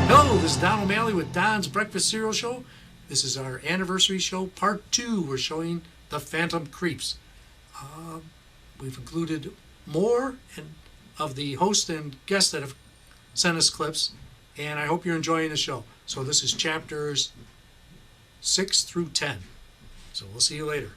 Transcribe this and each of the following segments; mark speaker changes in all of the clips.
Speaker 1: Hello, this is Don O'Malley with Don's Breakfast Cereal Show. This is our anniversary show, part 2. We're showing The Phantom Creeps. We've included more of the host and guests that have sent us clips, and I hope you're enjoying the show. So this is chapters 6 through 10. So we'll see you later.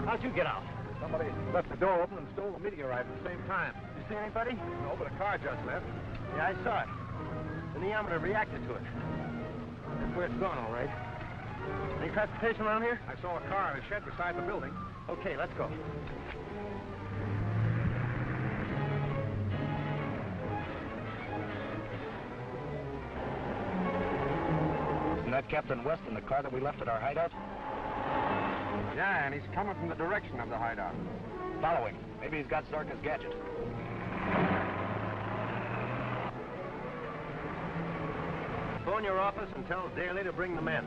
Speaker 2: How'd you get out?
Speaker 3: Somebody left the door open and stole the meteorite at the same time.
Speaker 2: You see anybody?
Speaker 3: No, but a car just left.
Speaker 2: Yeah, I saw it. The neometer reacted to it. That's where it's gone, all right. Any transportation around here?
Speaker 3: I saw a car in a shed beside the building.
Speaker 2: Okay, let's go.
Speaker 4: Isn't that Captain West in the car that we left at our hideout?
Speaker 3: Yeah, and he's coming from the direction of the hideout.
Speaker 4: Follow him. Maybe he's got Zarka's gadget.
Speaker 2: Phone your office and tell Daly to bring the men.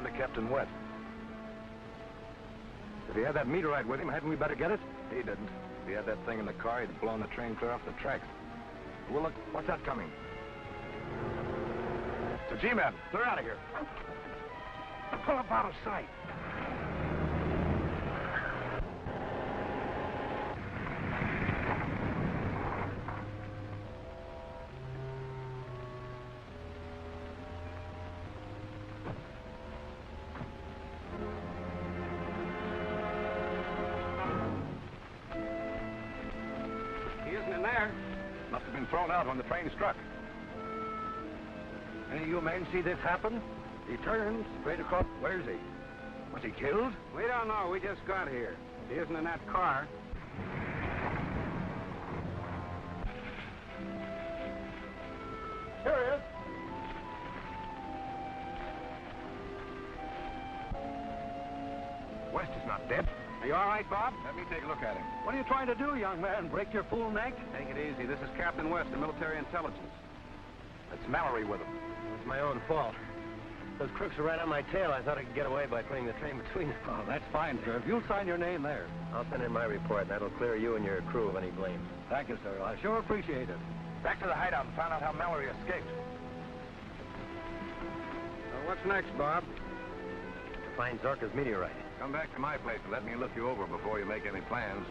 Speaker 3: again to Captain West. If he had that meteorite with him, hadn't we better get it? He didn't. If he had that thing in the car, he'd blown the train clear off the tracks. Well, look, what's that coming? The G-men, they're out of here. Pull up out of sight.
Speaker 2: He isn't in there.
Speaker 3: Must have been thrown out when the train struck. Any of you men see this happen? He turned straight across. Where's he? Was he killed?
Speaker 2: We don't know. We just got here. He isn't in that car.
Speaker 3: Here he is. West is not dead.
Speaker 2: Are you all right, Bob?
Speaker 3: Let me take a look at him.
Speaker 2: What are you trying to do, young man? Break your fool neck? Take it easy. This is Captain West, the military intelligence.
Speaker 3: It's Mallory with him.
Speaker 2: It's my own fault. Those crooks were right on my tail. I thought I could get away by putting the train between them.
Speaker 3: Oh, that's fine, sir. If you'll sign your name there.
Speaker 2: I'll send in my report. That'll clear you and your crew of any blame.
Speaker 3: Thank you, sir. I sure appreciate it. Back to the hideout and find out how Mallory escaped.
Speaker 2: Well, what's next, Bob?
Speaker 5: To find Zorka's meteorite.
Speaker 3: Come back to my place and let me look you over before you make any plans.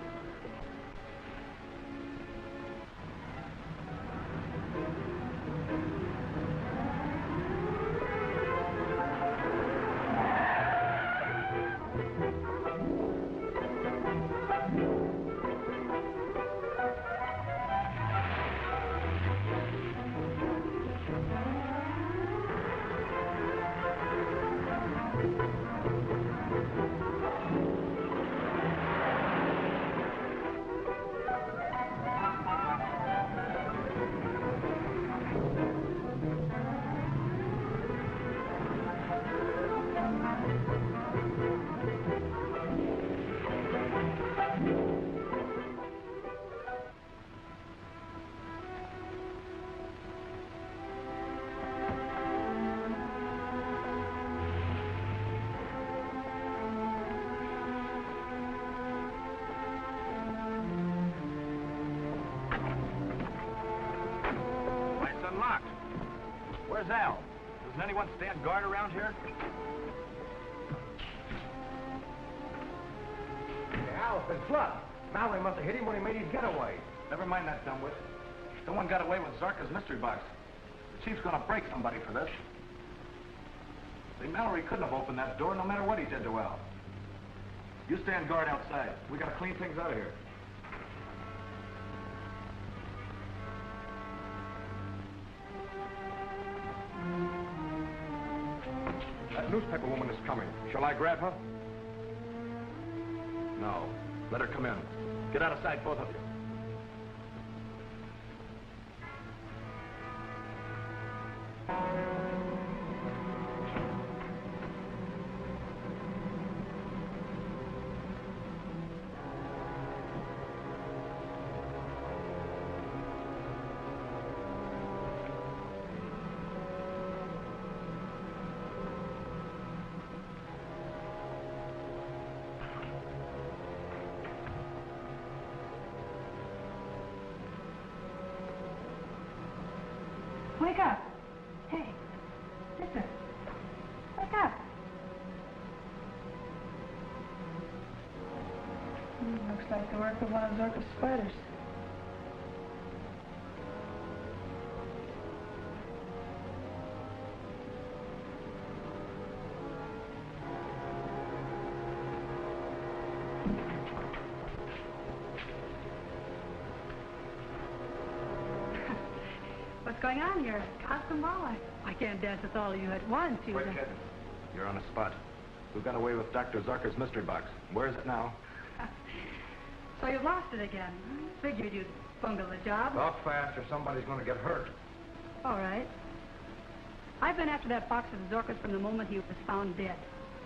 Speaker 2: Unlocked.
Speaker 3: Where's Al? Doesn't anyone stand guard around here? Al's been flubbed. Mallory must have hit him when he made his getaway.
Speaker 4: Never mind that, dumbwit. Someone got away with Zarka's mystery box. The chief's gonna break somebody for this. See, Mallory couldn't have opened that door no matter what he did to Al. You stand guard outside. We gotta clean things out of here.
Speaker 3: That newspaper woman is coming. Shall I grab her?
Speaker 4: No. Let her come in. Get out of sight, both of you.
Speaker 6: Wake up. Hey, listen. Wake up. Looks like the work of one of Zorka's spiders. What's going on here? Constant ball. I can't dance with all of you at once.
Speaker 4: Wait, kid. You're on the spot. Who got away with Dr. Zarka's mystery box? Where is it now?
Speaker 6: So you've lost it again. Figured you'd bungle the job.
Speaker 3: Talk fast or somebody's going to get hurt.
Speaker 6: All right. I've been after that box of Zorka's from the moment he was found dead.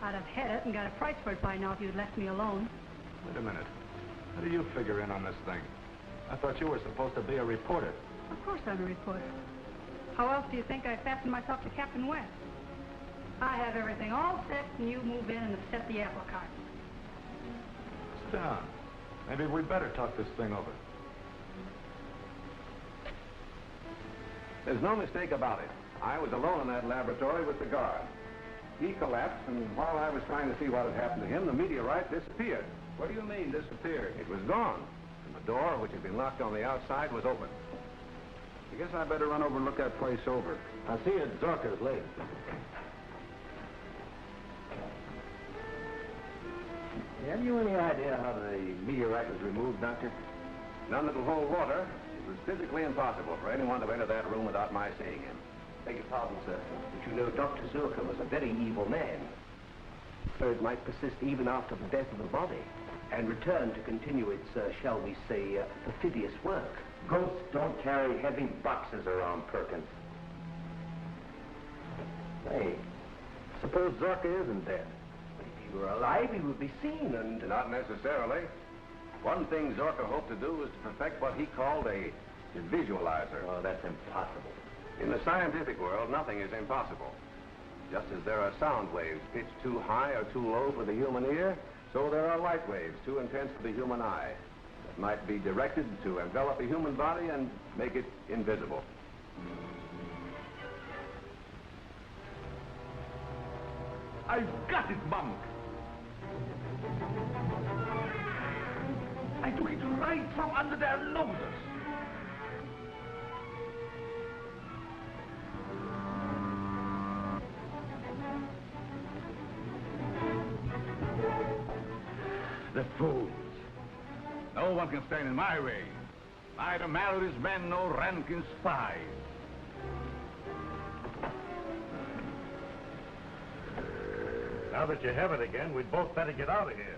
Speaker 6: I'd have had it and got a price for it by now if you'd left me alone.
Speaker 4: Wait a minute. How do you figure in on this thing? I thought you were supposed to be a reporter.
Speaker 6: Of course I'm a reporter. How else do you think I fastened myself to Captain West? I have everything all set, and you move in and set the apple cart.
Speaker 4: Sit down. Maybe we'd better talk this thing over.
Speaker 3: There's no mistake about it. I was alone in that laboratory with the guard. He collapsed, and while I was trying to see what had happened to him, the meteorite disappeared.
Speaker 5: What do you mean, disappeared?
Speaker 3: It was gone, and the door, which had been locked on the outside, was open. I guess I better run over and look that place over.
Speaker 5: I'll see you at Zorka's late. Have you any idea how the meteorite was removed, Doctor?
Speaker 3: None that will hold water. It was physically impossible for anyone to enter that room without my seeing him.
Speaker 5: Beg your pardon, sir, but you know Dr. Zorka was a very evil man. Spirit might persist even after the death of the body and return to continue its, shall we say, perfidious work.
Speaker 2: Ghosts don't carry heavy boxes around, Perkins.
Speaker 5: Hey, suppose Zorka isn't dead. But if he were alive, he would be seen and...
Speaker 3: Not necessarily. One thing Zorka hoped to do was to perfect what he called a visualizer.
Speaker 5: Oh, that's impossible.
Speaker 3: In the scientific world, nothing is impossible. Just as there are sound waves pitched too high or too low for the human ear, so there are light waves too intense for the human eye that might be directed to envelop a human body and make it invisible.
Speaker 4: I've got it, Monk. I took it right from under their noses. The fools. No one can stand in my way. Neither Mallory's men nor Rankin's spies. Now that you have it again, we'd both better get out of here.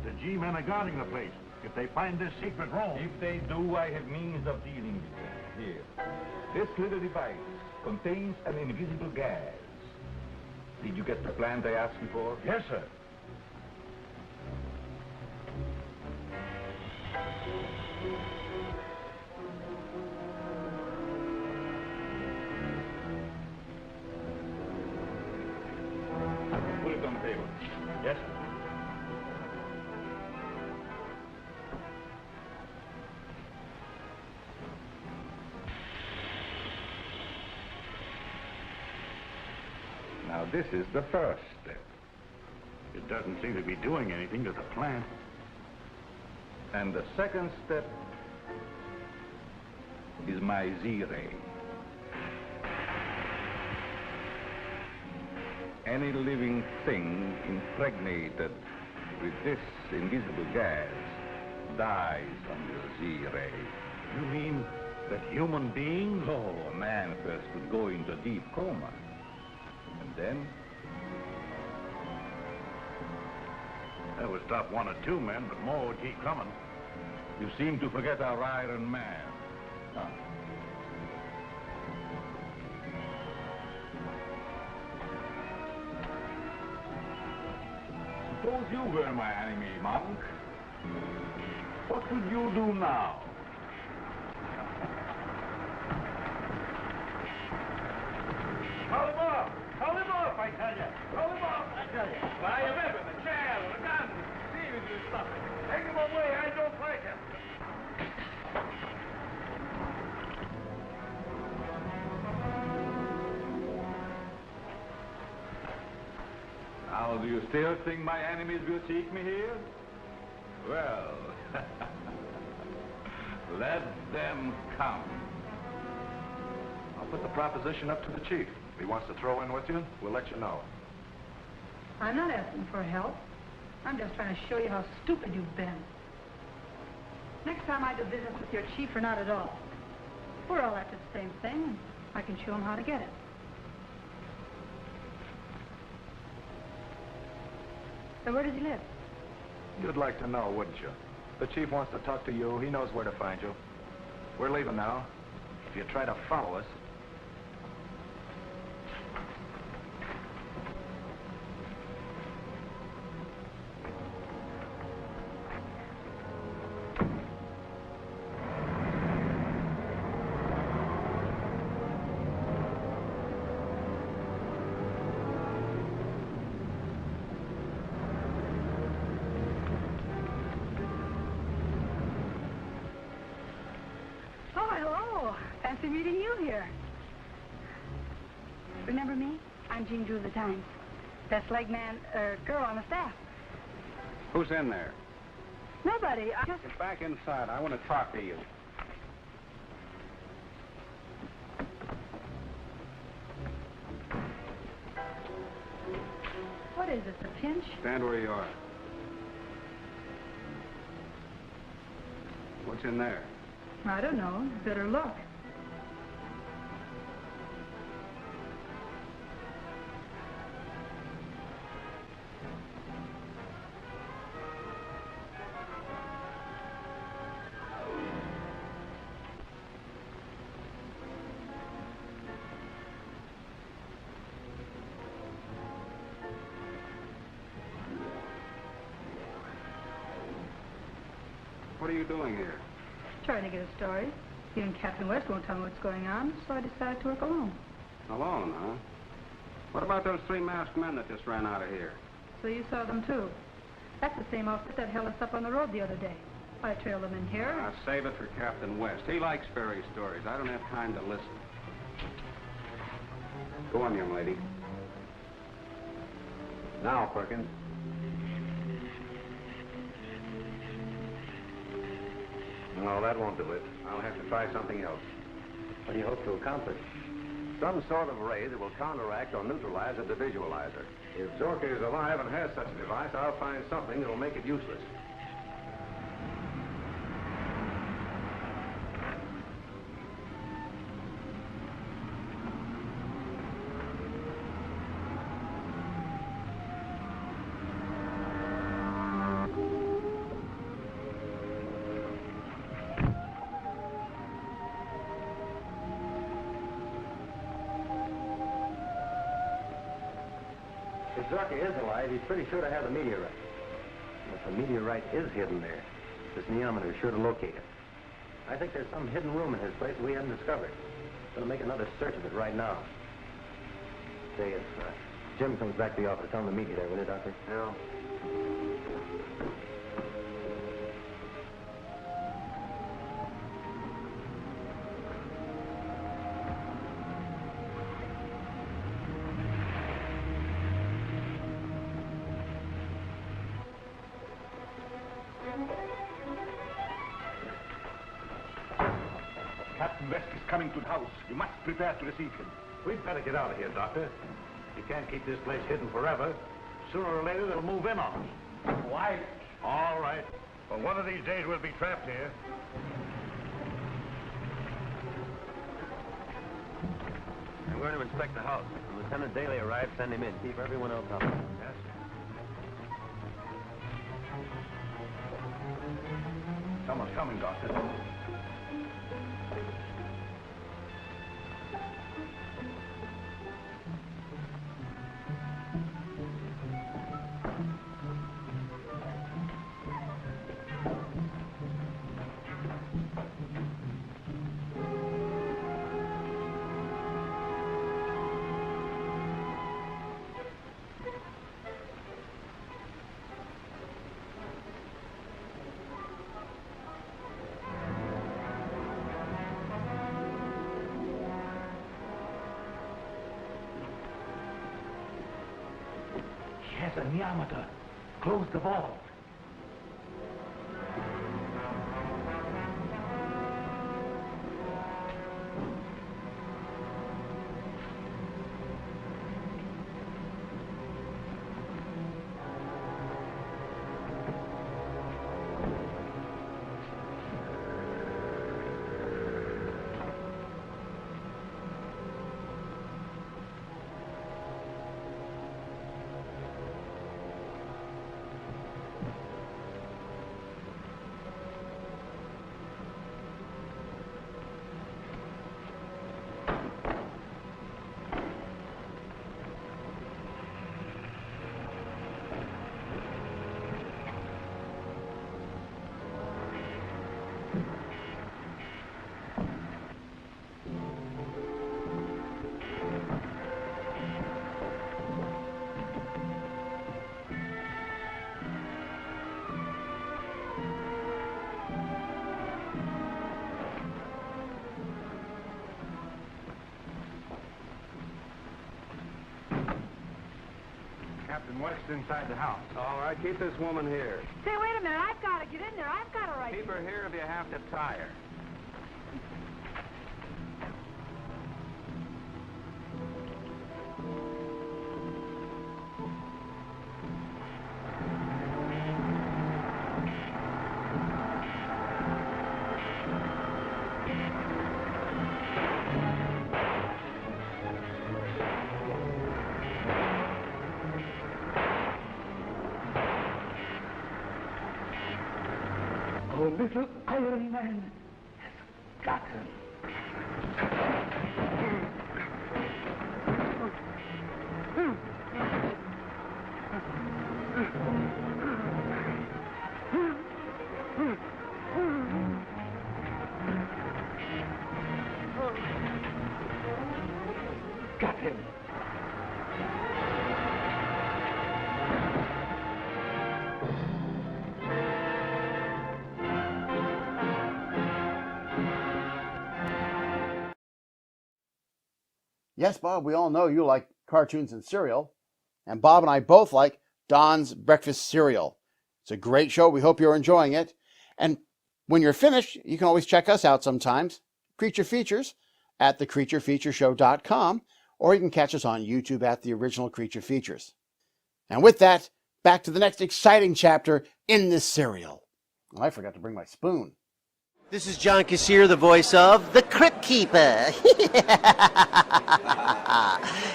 Speaker 4: The G-men are guarding the place. If they find this secret room...
Speaker 7: If they do, I have means of dealing with them. Here. This little device contains an invisible gas. Did you get the plant I asked you for?
Speaker 4: Yes, sir.
Speaker 7: Put it on the table.
Speaker 4: Yes, sir.
Speaker 7: Now, this is the first step.
Speaker 4: It doesn't seem to be doing anything to the plant.
Speaker 7: And the second step is my Z-ray. Any living thing impregnated with this invisible gas dies under Z-ray.
Speaker 4: You mean that human beings?
Speaker 7: Oh, a man first could go into a deep coma. And then?
Speaker 4: That would stop one or two men, but more would keep coming.
Speaker 7: You seem to forget our Iron Man. Huh. Suppose you were my enemy, Monk. What would you do now?
Speaker 4: Call him off! Call him off, I tell you! Call him off, I tell you! Buy a weapon, a chair, a gun. See if you stop it. Take him away, I don't like him.
Speaker 7: Now, do you still think my enemies will seek me here? Well, let them come.
Speaker 3: I'll put the proposition up to the chief. If he wants to throw in with you, we'll let you know.
Speaker 6: I'm not asking for help. I'm just trying to show you how stupid you've been. Next time I do business with your chief, or not at all. We're all after the same thing, and I can show him how to get it. So where does he live?
Speaker 3: You'd like to know, wouldn't you? The chief wants to talk to you. He knows where to find you. We're leaving now. If you try to follow us...
Speaker 6: fancy meeting you here. Remember me? I'm Jean Drew of the Times. Best leg man, girl on the staff.
Speaker 8: Who's in there?
Speaker 6: Nobody. I just...
Speaker 8: Get back inside. I want to talk to you.
Speaker 6: What is this, a pinch?
Speaker 8: Stand where you are. What's in there?
Speaker 6: I don't know. Better look.
Speaker 8: What are you doing here?
Speaker 6: Trying to get a story. You and Captain West won't tell me what's going on, so I decided to work alone.
Speaker 8: Alone, huh? What about those 3 masked men that just ran out of here?
Speaker 6: So you saw them too. That's the same outfit that held us up on the road the other day. I trailed them in here.
Speaker 8: Now, save it for Captain West. He likes fairy stories. I don't have time to listen. Go on, young lady.
Speaker 3: Now, Perkins. No, that won't do it. I'll have to try something else.
Speaker 5: What do you hope to accomplish?
Speaker 3: Some sort of ray that will counteract or neutralize the visualizer. If Zorka is alive and has such a device, I'll find something that will make it useless.
Speaker 2: If Zorka is alive, he's pretty sure to have the meteorite.
Speaker 5: If the meteorite is hidden there, this neometer is sure to locate it.
Speaker 2: I think there's some hidden room in his place we haven't discovered.
Speaker 5: Gonna make another search of it right now. Say, if Jim comes back to the office, tell him to meet you there, will you, Doctor?
Speaker 3: Yeah.
Speaker 7: Captain West is coming to the house. You must prepare to receive him.
Speaker 4: We'd better get out of here, Doctor. You can't keep this place hidden forever. Sooner or later, they'll move in on us.
Speaker 7: Why?
Speaker 4: All right. Well, one of these days, we'll be trapped here.
Speaker 2: I'm going to inspect the house. When Lieutenant Daly arrives, send him in. Keep everyone else out.
Speaker 4: Yes, someone's coming, Doctor.
Speaker 7: He has a neometer. Close the vault.
Speaker 4: Captain West inside the house.
Speaker 3: All right, keep this woman here.
Speaker 6: Say, wait a minute. I've got to get in there. I've got a right.
Speaker 3: Keep her here if you have to tie her.
Speaker 7: Oh, little Iron Man has got him. Got him.
Speaker 9: Yes, Bob, we all know you like cartoons and cereal, and Bob and I both like Don's Breakfast Cereal. It's a great show. We hope you're enjoying it. And when you're finished, you can always check us out sometimes, Creature Features, at thecreaturefeatureshow.com, or you can catch us on YouTube at The Original Creature Features. And with that, back to the next exciting chapter in this serial. Oh, I forgot to bring my spoon.
Speaker 10: This is John Kassir, the voice of the Crypt Keeper.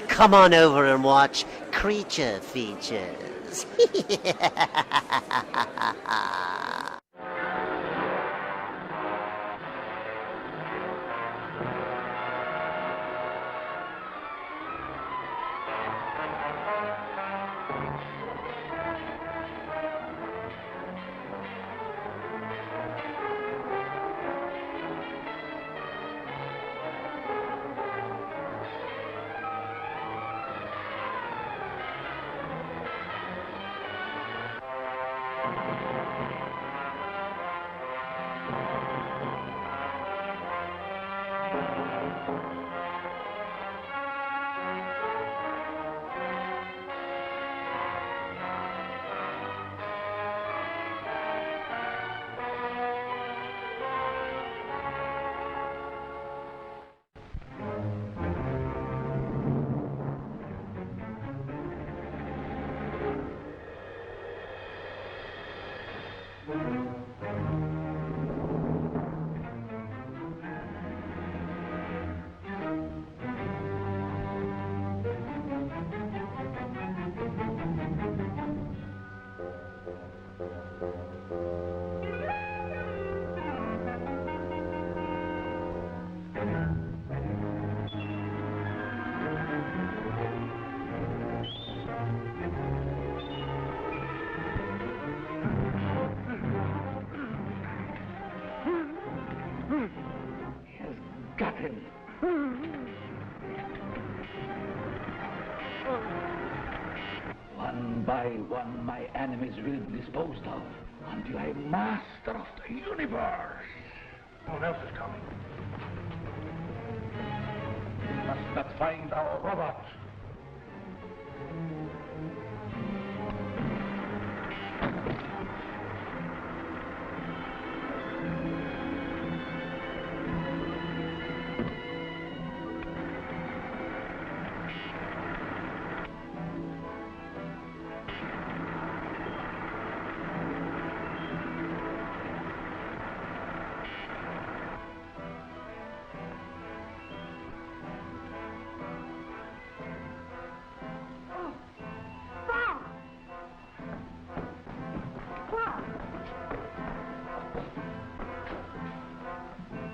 Speaker 10: Come on over and watch Creature Features.
Speaker 7: Got him. One by one, my enemies will be disposed of until I am master of the universe.
Speaker 4: No one else is coming.
Speaker 7: We must not find our robot.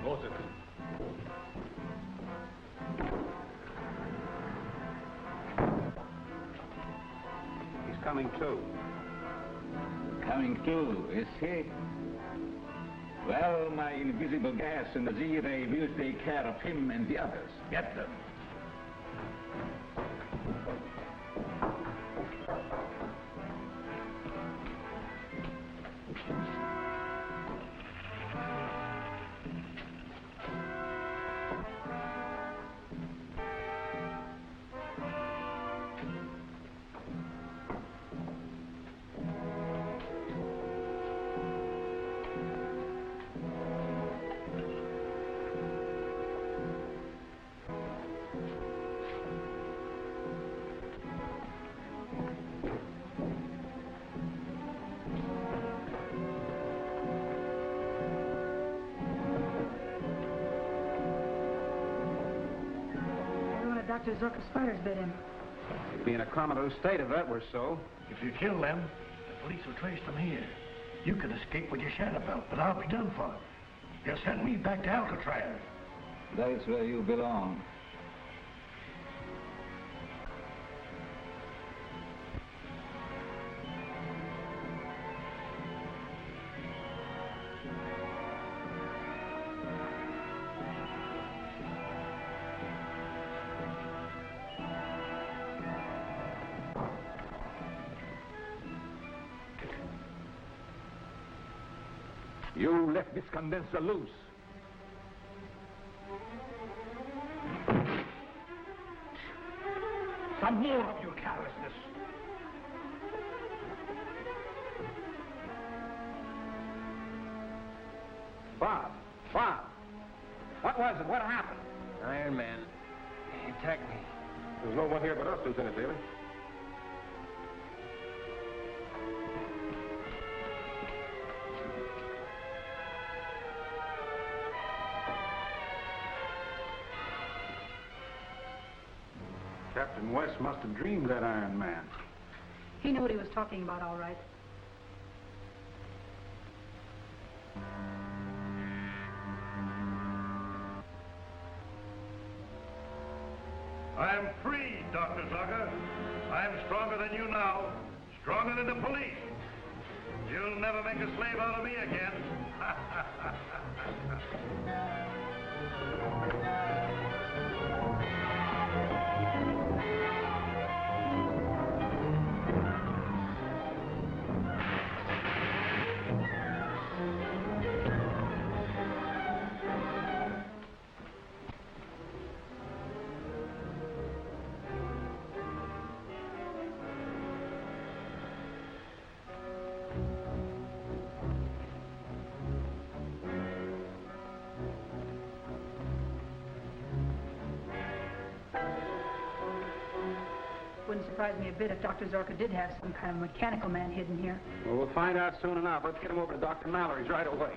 Speaker 4: Close it.
Speaker 3: He's coming too.
Speaker 7: Coming too, is he? Well, my invisible gas and the Z-ray will take care of him and the others. Get them.
Speaker 6: Dr. Zorka's spiders bit him.
Speaker 8: He'd be in a comatose state if that were so.
Speaker 11: If you kill them, the police will trace them here. You can escape with your shadow belt, but I'll be done for. They'll send me back to Alcatraz.
Speaker 7: That's where you belong. You left this condenser loose.
Speaker 11: Some more of your carelessness.
Speaker 8: Bob! What was it? What happened?
Speaker 5: Iron Man. He attacked me.
Speaker 3: There's no one here but us, Lieutenant Daly.
Speaker 8: Captain West must have dreamed that Iron Man.
Speaker 6: He knew what he was talking about, all right.
Speaker 11: I'm free, Dr. Zucker. I'm stronger than you now. Stronger than the police. You'll never make a slave out of me again.
Speaker 6: Wouldn't surprise me a bit if Dr. Zorka did have some kind of mechanical man hidden here.
Speaker 8: Well, we'll find out soon enough. Let's get him over to Dr. Mallory's right away.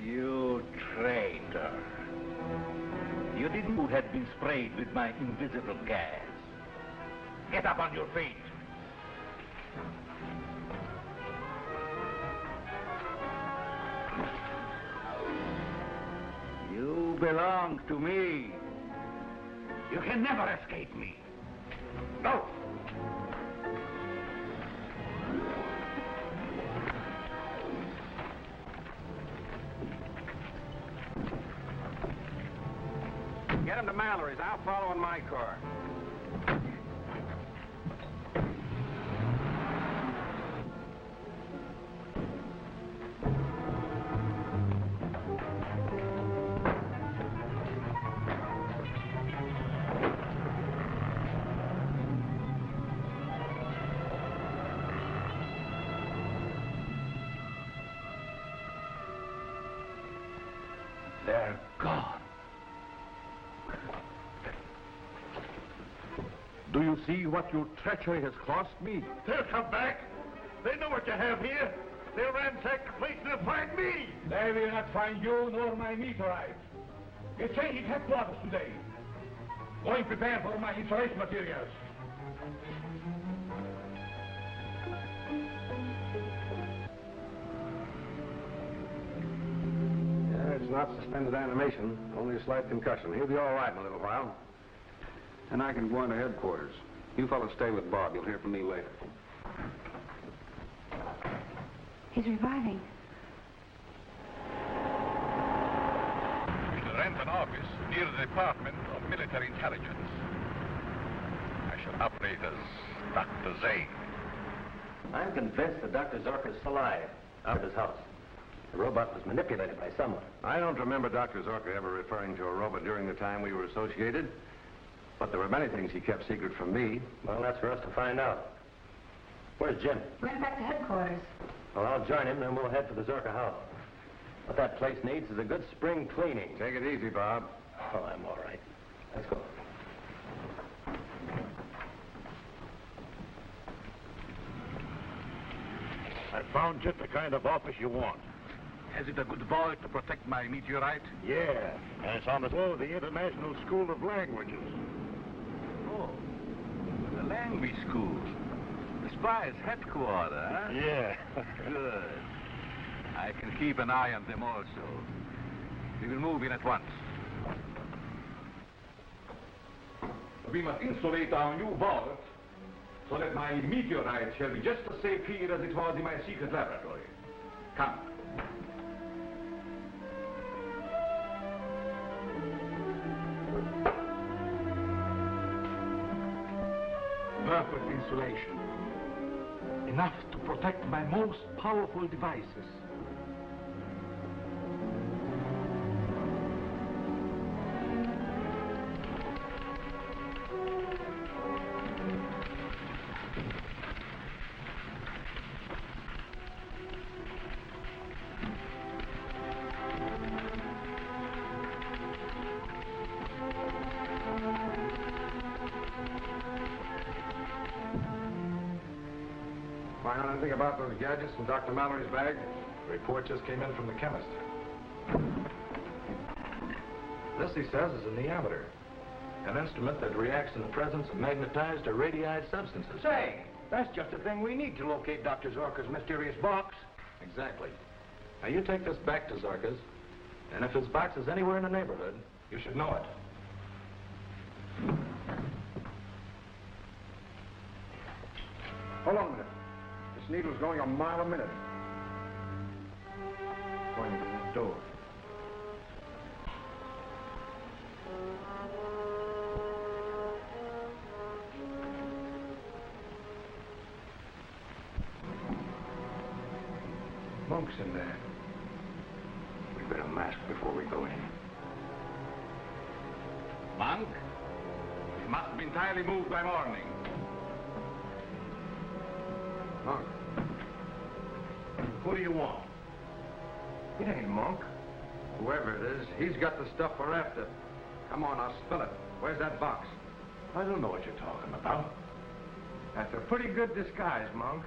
Speaker 7: You traitor. You didn't know had been sprayed with my invisible gas. Get up on your feet. You belong to me. You can never escape me. Go!
Speaker 8: Get him to Mallory's. I'll follow in my car.
Speaker 7: They're gone.
Speaker 11: Do you see what your treachery has cost me? They'll come back. They know what you have here. They'll ransack the place and they'll find me.
Speaker 7: They will not find you nor my meteorite. We're changing headquarters today. Going prepare for my insulation materials.
Speaker 3: It's not suspended animation, only a slight concussion. He'll be all right in a little while.
Speaker 8: And I can go on to headquarters. You fellas stay with Bob. You'll hear from me later.
Speaker 6: He's reviving.
Speaker 4: We'll rent an office near the Department of Military Intelligence. I shall operate as Dr. Zane.
Speaker 5: I'm convinced that Dr. Zorka's still alive, out of his house. The robot was manipulated by someone.
Speaker 3: I don't remember Dr. Zorka ever referring to a robot during the time we were associated. But there were many things he kept secret from me.
Speaker 5: Well, that's for us to find out. Where's Jim?
Speaker 6: Went back to headquarters.
Speaker 5: Well, I'll join him, then we'll head for the Zorka house. What that place needs is a good spring cleaning.
Speaker 3: Take it easy, Bob.
Speaker 5: Oh, I'm all right. Let's go.
Speaker 11: I found just the kind of office you want.
Speaker 4: Has it a good vault to protect my meteorite?
Speaker 11: Yeah, and it's on the floor of the International School of Languages.
Speaker 4: Oh, the language school. The spy's headquarters, huh?
Speaker 11: Yeah.
Speaker 4: Good. I can keep an eye on them also. We will move in at once. We must insulate our new vault so that my meteorite shall be just as safe here as it was in my secret laboratory. Come. Perfect insulation. Enough to protect my most powerful devices.
Speaker 2: Find out anything about those gadgets in Dr. Mallory's bag?
Speaker 4: The report just came in from the chemist.
Speaker 2: This, he says, is a neometer. An instrument that reacts in the presence of magnetized or radioized substances.
Speaker 4: Say, that's just the thing we need to locate Dr. Zorka's mysterious box.
Speaker 2: Exactly. Now, you take this back to Zorka's, and if his box is anywhere in the neighborhood, you should know it. Hold on a minute. This needle's going a mile a minute. Going to the door. Monk's in there.
Speaker 4: We'd better mask before we go in. Monk, we must be entirely moved by morning.
Speaker 2: Monk. Who do you want? It ain't Monk. Whoever it is, he's got the stuff we're after. Come on, I'll spill it. Where's that box?
Speaker 4: I don't know what you're talking about.
Speaker 2: That's a pretty good disguise, Monk.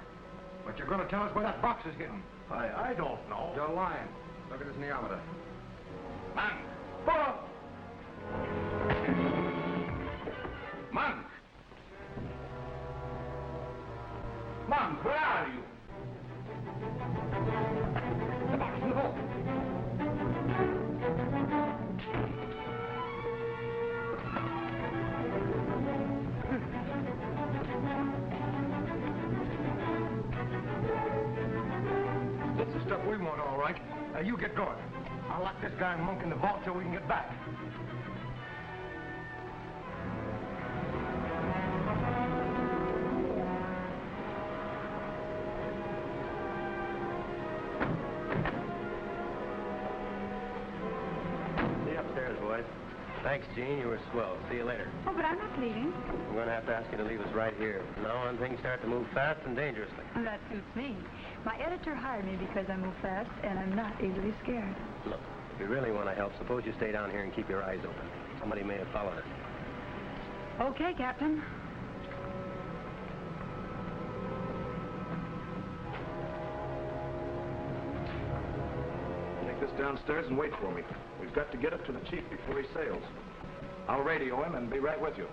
Speaker 2: But you're going to tell us where that box is hidden.
Speaker 4: I don't know.
Speaker 2: You're lying. Look at this neometer.
Speaker 4: Monk! Oh! Monk! Monk, where are you? The box in the vault.
Speaker 2: This is stuff we want, all right. Now, you get going. I'll lock this guy Monk in the vault till we can get back.
Speaker 5: See you upstairs, boys. Thanks, Gene. You were swell. See you later.
Speaker 6: Oh, but I'm not leaving.
Speaker 5: I'm going to have to ask you to leave us right here. From now on, things start to move fast and dangerously.
Speaker 6: Well, that suits me. My editor hired me because I move fast, and I'm not easily scared.
Speaker 5: Look, if you really want to help, suppose you stay down here and keep your eyes open. Somebody may have followed us.
Speaker 6: Okay, Captain.
Speaker 2: Take this downstairs and wait for me. We've got to get it to the chief before he sails. I'll radio him and be right with you.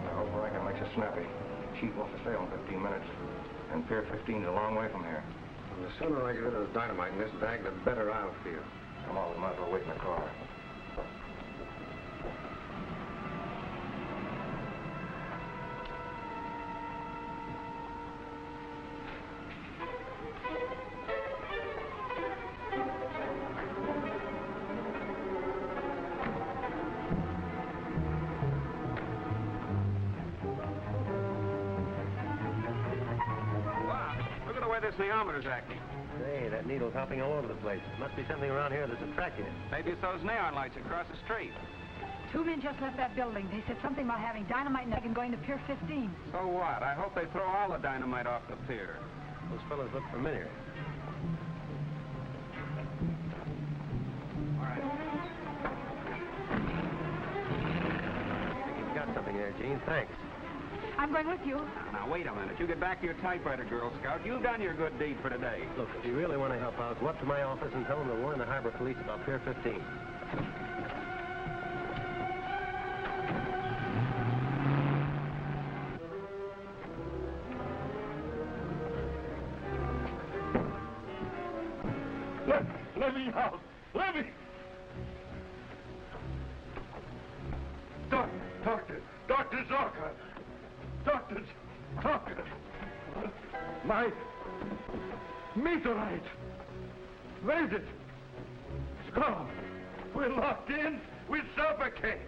Speaker 2: I hope Rankin makes it snappy. Chief wants to sail in 15 minutes, and Pier 15 is a long way from here.
Speaker 3: The sooner I get rid of the dynamite in this bag, the better I'll feel.
Speaker 2: Come on, we might as well wait in the car.
Speaker 3: Wow, look at the way this neometer's acting.
Speaker 5: Hey, that needle's hopping all over the place. Must be something around here that's attracting it.
Speaker 3: Maybe it's those neon lights across the street.
Speaker 6: Two men just left that building. They said something about having dynamite and going to Pier 15.
Speaker 3: So what? I hope they throw all the dynamite off the pier.
Speaker 2: Those fellas look familiar.
Speaker 4: All right.
Speaker 2: I think you've got something there, Gene. Thanks.
Speaker 6: I'm going with you.
Speaker 8: Now, wait a minute. You get back to your typewriter, Girl Scout. You've done your good deed for today.
Speaker 2: Look, if you really want to help out, go up to my office and tell them to warn the harbor police about Pier 15.
Speaker 11: Let me out! Let me! Dr. Zorka! Dr. Zorka! My meteorite! Where is it? It's gone. We're locked in. We suffocate.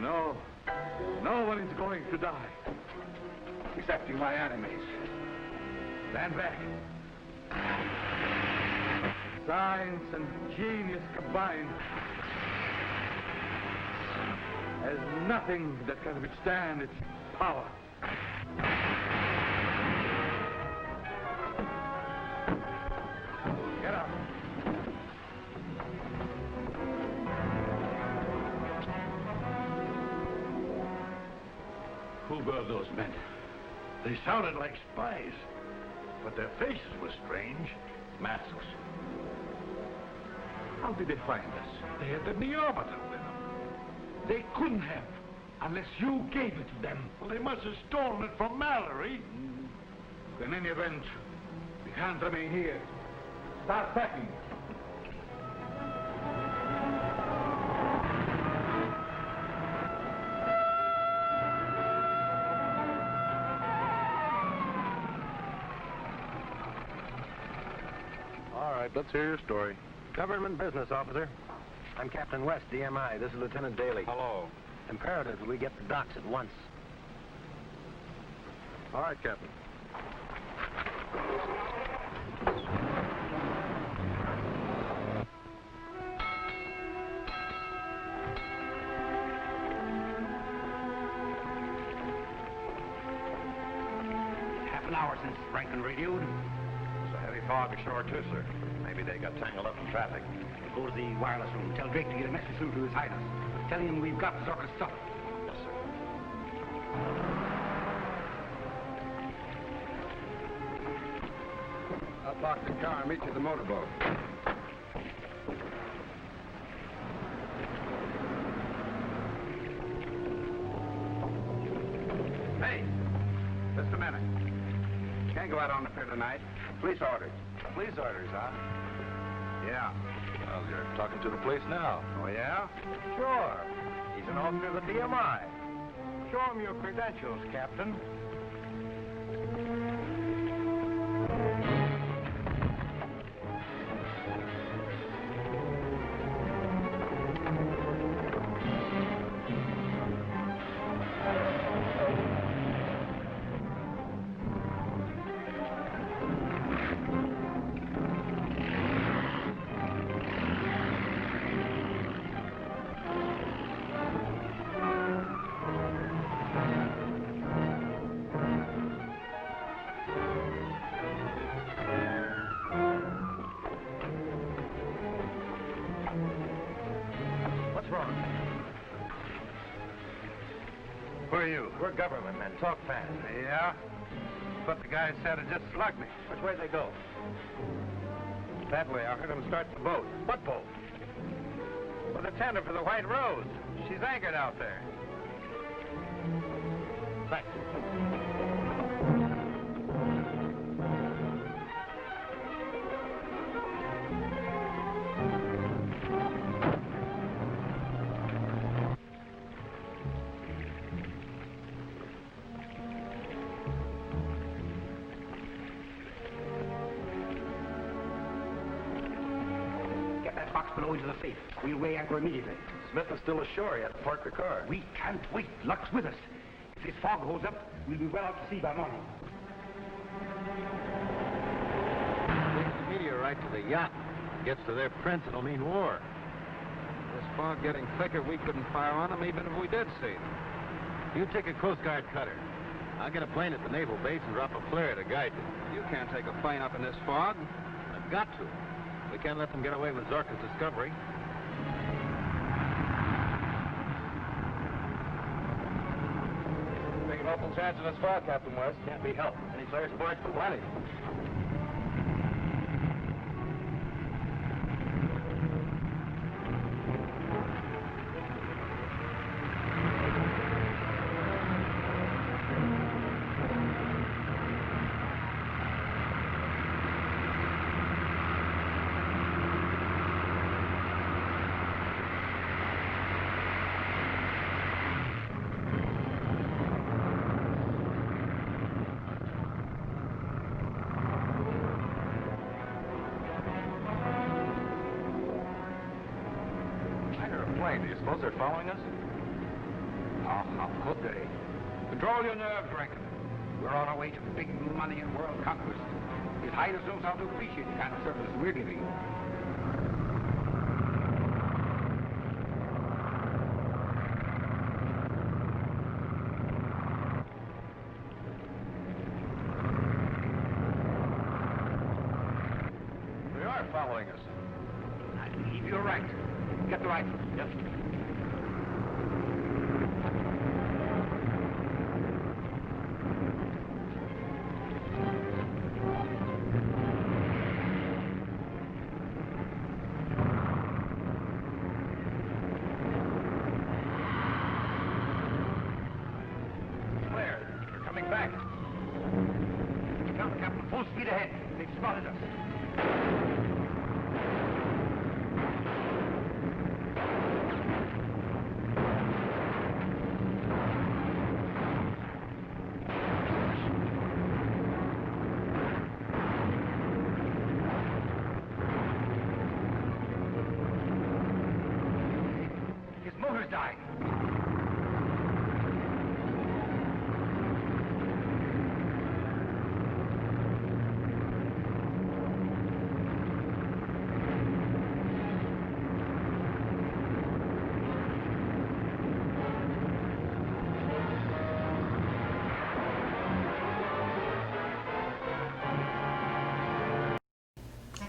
Speaker 11: No. No one is going to die.
Speaker 4: Excepting my enemies. Stand back.
Speaker 11: Science and genius combined. There's nothing that can withstand its power. Get up.
Speaker 4: Who were those men?
Speaker 11: They sounded like spies, but their faces were strange.
Speaker 4: Masks.
Speaker 11: How did they find us? They had the neometer with them. They couldn't have, unless you gave it to them. Well, they must have stolen it from Mallory.
Speaker 4: In any event, we can't remain here. Start packing.
Speaker 2: All right, let's hear your story. Government business officer. I'm Captain West, DMI. This is Lieutenant Daly.
Speaker 11: Hello.
Speaker 2: Imperative that we get the docks at once.
Speaker 11: All right, Captain.
Speaker 8: Half an hour since Franklin radioed.
Speaker 4: It's a heavy fog ashore, too, sir. Maybe they got tangled up in traffic.
Speaker 8: Go to the wireless room. Tell Drake to get a message through to His Highness. Tell him we've got Zorka's stuff.
Speaker 4: Yes, sir.
Speaker 8: I'll park the car and meet you at the motorboat. Hey, just a minute. Can't go out on the pier tonight. Police orders.
Speaker 4: Police orders, huh?
Speaker 8: Yeah.
Speaker 4: Well, you're talking to the police now.
Speaker 8: Oh, yeah? Sure. He's an officer of the DMI. Show him your credentials, Captain.
Speaker 2: Who are you?
Speaker 8: We're government men. Talk fast.
Speaker 2: Yeah? But the guy said it just slugged me.
Speaker 8: Which way they go?
Speaker 2: That way. I heard him start the boat.
Speaker 8: What boat?
Speaker 2: Well, the tender for the White Rose. She's anchored out there.
Speaker 8: Thanks. Get that box below into the safe. We'll weigh anchor immediately.
Speaker 4: Smith is still ashore. He had to park the car.
Speaker 8: We can't wait. Luck's with us. If this fog holds up, we'll be well out to sea by morning.
Speaker 12: Takes the meteorite to the yacht. Gets to their prince, it'll mean war. This fog getting thicker, we couldn't fire on them even if we did see them. You take a Coast Guard cutter. I'll get a plane at the naval base and drop a flare to guide you.
Speaker 8: You can't take a plane up in this fog.
Speaker 12: I've got to. We can't let them get away with Zorka's discovery.
Speaker 8: Big an awful chance in this fog, Captain West.
Speaker 2: Can't be helped. Any flares aboard? Plenty.
Speaker 4: Do you suppose they're following us?
Speaker 11: Oh, how could they? Control your nerves, Rankin. We're on our way to big money and world conquest. His Highness knows how to appreciate the kind of service we're giving.
Speaker 4: They are following us.
Speaker 11: I believe you're right. Get the rifle. Yes. Where? They're coming back. Come, Captain. Full speed ahead. They've spotted us. His motor's dying.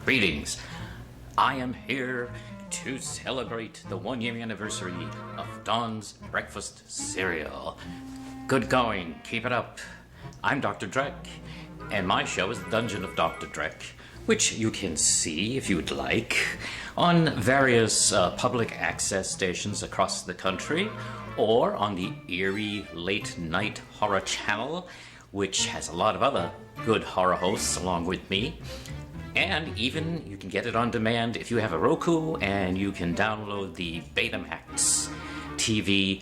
Speaker 13: Greetings. I am here to celebrate the 1-year anniversary of Don's Breakfast Cereal. Good going. Keep it up. I'm Dr. Drek, and my show is The Dungeon of Dr. Drek, which you can see, if you would like, on various public access stations across the country, or on the Eerie Late Night Horror Channel, which has a lot of other good horror hosts along with me. And even you can get it on demand if you have a Roku, and you can download the Betamax TV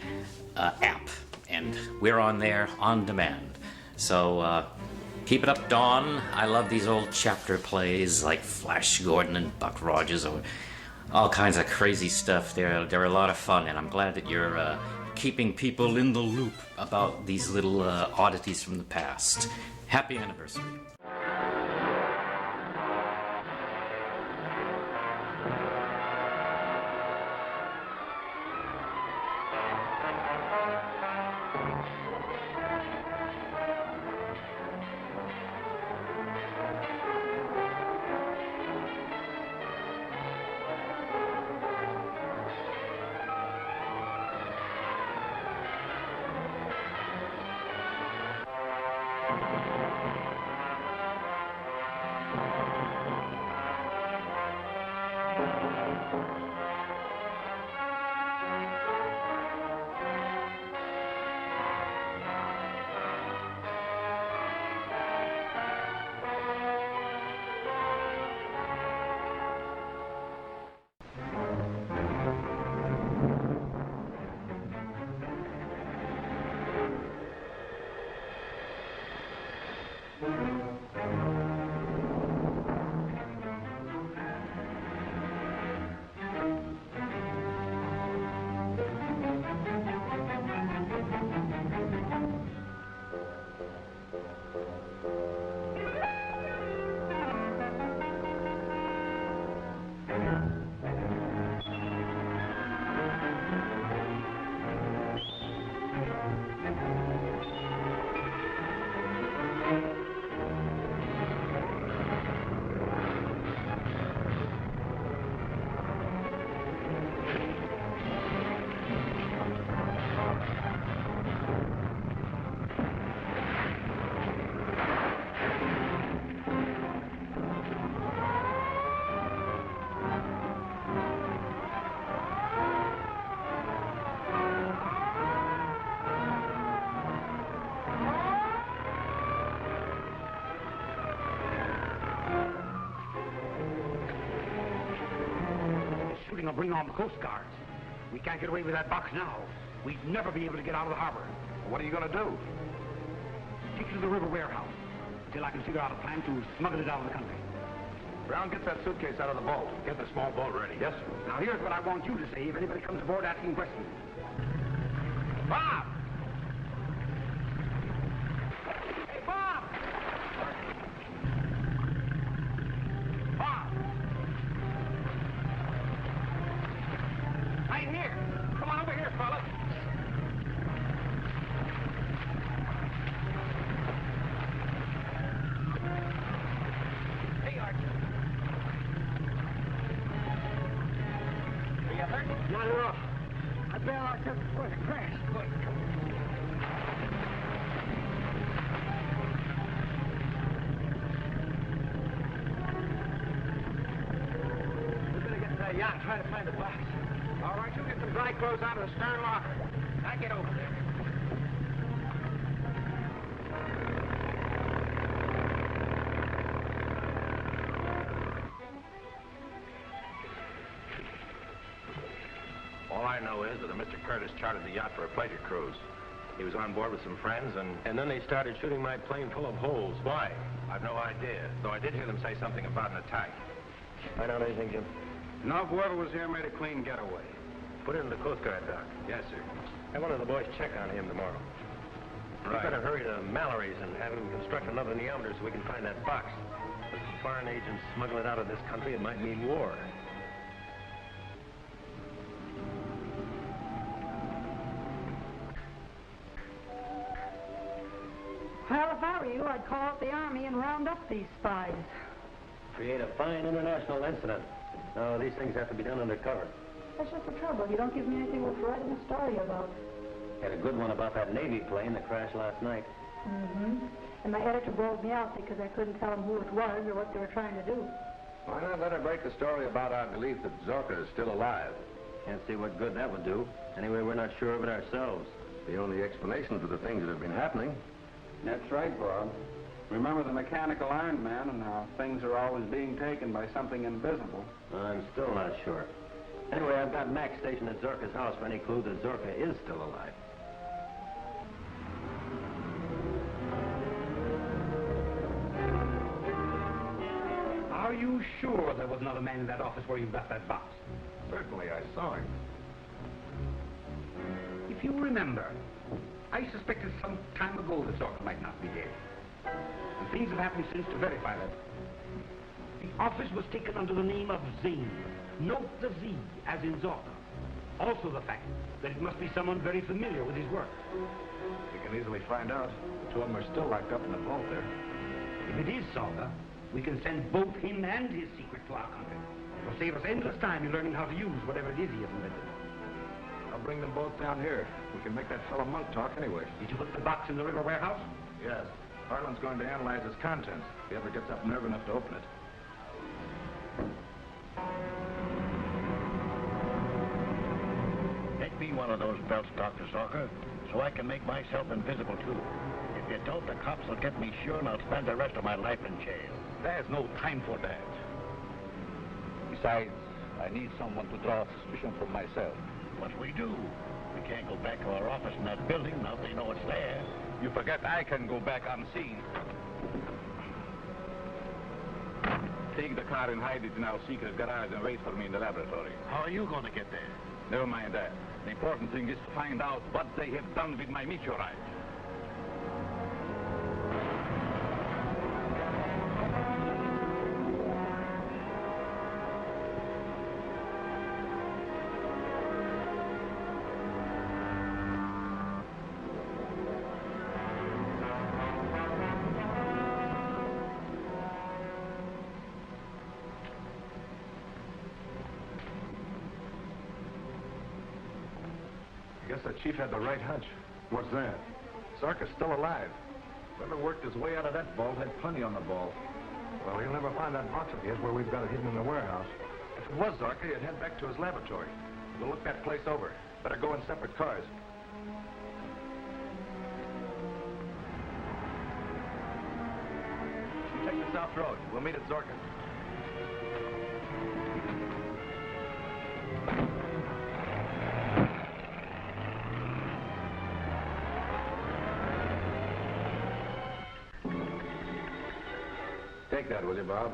Speaker 13: app. And we're on there on demand. So keep it up, Dawn. I love these old chapter plays like Flash Gordon and Buck Rogers, or all kinds of crazy stuff. They're a lot of fun, and I'm glad that you're keeping people in the loop about these little oddities from the past. Happy anniversary.
Speaker 2: Thank you.
Speaker 11: shipping will bring on the Coast Guards. We can't get away with that box now. We'd never be able to get out of the harbor.
Speaker 4: What are you going to do?
Speaker 11: Take it to the river warehouse until I can figure out a plan to smuggle it out of the country.
Speaker 4: Brown, get that suitcase out of the boat.
Speaker 11: Get the small boat ready.
Speaker 4: Yes, sir.
Speaker 11: Now, here's what I want you to say if anybody comes aboard asking questions. Bob! Hey, Bob! Bob! Right here. Come on over here, fellas. Hey, Archie. Are you hurt? Not at all. I bailed out just before the crash. Quick. We better get to that yacht and try to find the box. All right, you get some dry clothes out of the stern locker. I get over there.
Speaker 2: All I know is that Mr. Curtis chartered the yacht for a pleasure cruise. He was on board with some friends, and then they started shooting my plane full of holes. Why? I've no idea, though I did hear them say something about an attack. Find out anything, Jim?
Speaker 8: No, whoever was here made a clean getaway.
Speaker 2: Put it in the Coast Guard dock.
Speaker 8: Yes, sir.
Speaker 2: Have one of the boys check on him tomorrow.
Speaker 8: Right.
Speaker 2: You better hurry to Mallory's and have him construct another neometer so we can find that box. If foreign agents smuggle it out of this country, it might mean war.
Speaker 6: Well, if I were you, I'd call out the army and round up these spies.
Speaker 2: Create a fine international incident. No, these things have to be done undercover.
Speaker 6: That's just the trouble. You don't give me anything worth writing a story about.
Speaker 2: Had a good one about that Navy plane that crashed last night.
Speaker 6: Mm-hmm. And my editor bowled me out because I couldn't tell him who it was or what they were trying to do.
Speaker 3: Why not let her break the story about our belief that Zorka is still alive?
Speaker 2: Can't see what good that would do. Anyway, we're not sure of it ourselves.
Speaker 3: The only explanation for the things that have been happening.
Speaker 8: That's right, Bob. Remember the mechanical Iron Man and how things are always being taken by something invisible.
Speaker 2: I'm still not sure. Anyway, I've got Max stationed at Zorka's house for any clue that Zorka is still alive.
Speaker 11: Are you sure there was another man in that office where you got that box?
Speaker 4: Certainly, I saw him.
Speaker 11: If you remember, I suspected some time ago that Zorka might not be dead. And things have happened since to verify that. The office was taken under the name of Zane. Note the Z, as in Zorka. Also the fact that it must be someone very familiar with his work.
Speaker 4: We can easily find out. The two of them are still locked up in the vault there.
Speaker 11: If it is Zorka, we can send both him and his secret to our country. It will save us endless time in learning how to use whatever it is he has invented.
Speaker 4: I'll bring them both down here. We can make that fellow Monk talk anyway.
Speaker 11: Did you put the box in the river warehouse?
Speaker 4: Yes. Harlan's going to analyze its contents if he ever gets up nerve enough to open it.
Speaker 14: Get me one of those belts, Dr. Zorka, so I can make myself invisible, too. If you don't, the cops will get me sure and I'll spend the rest of my life in jail.
Speaker 7: There's no time for that. Besides, I need someone to draw suspicion from myself.
Speaker 14: What we do? We can't go back to our office in that building now they know it's there.
Speaker 7: You forget I can go back unseen. Take the car and hide it in our secret garage and wait for me in the laboratory.
Speaker 14: How are you going to get there?
Speaker 7: Never mind that. The important thing is to find out what they have done with my meteorite.
Speaker 4: I guess the chief had the right hunch.
Speaker 8: What's that?
Speaker 4: Zorka's still alive. Whoever worked his way out of that vault had plenty on the ball. Well, he'll never find that box of his where we've got it hidden in the warehouse. If it was Zorka, he'd head back to his laboratory. We'll look that place over. Better go in separate cars. You take the south road. We'll meet at Zorka.
Speaker 3: Take that, will you, Bob?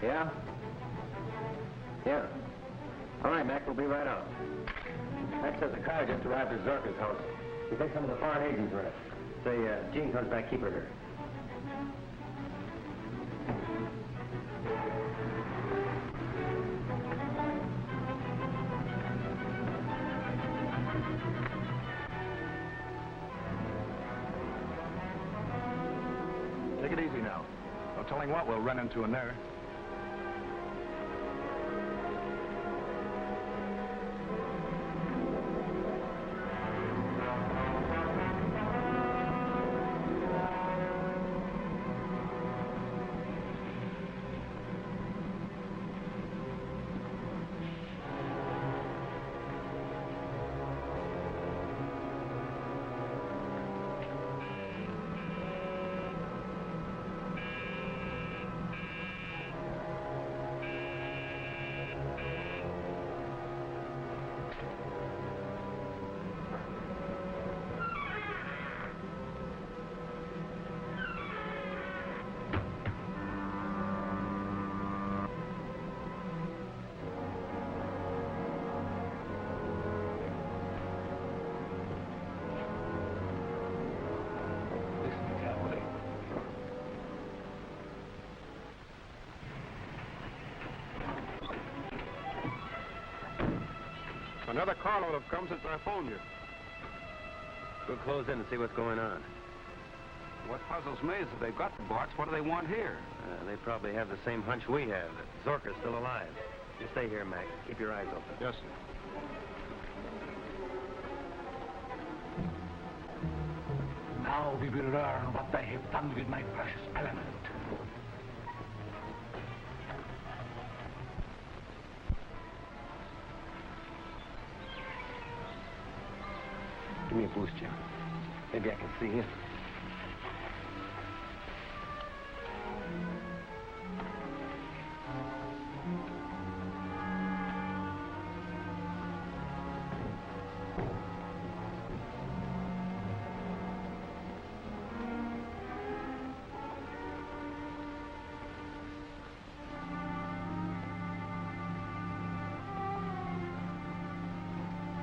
Speaker 5: Yeah? Yeah. All right, Mac, we'll be right out.
Speaker 3: Mac says the car just arrived at Zorka's house. He thinks some of the foreign agents are in it.
Speaker 5: Say, Jean comes back, keep her here.
Speaker 4: Take it easy now. No telling what we'll run into in there.
Speaker 3: Another carload have come since I phoned you.
Speaker 2: We'll close in and see what's going on.
Speaker 3: What puzzles me is that they've got the box. What do they want here?
Speaker 2: They probably have the same hunch we have, that Zorka's still alive. You stay here, Mac. Keep your eyes open.
Speaker 3: Yes, sir.
Speaker 11: Now we will learn what they have done with my precious element.
Speaker 2: Give me a boost, Jim. Maybe I can see him.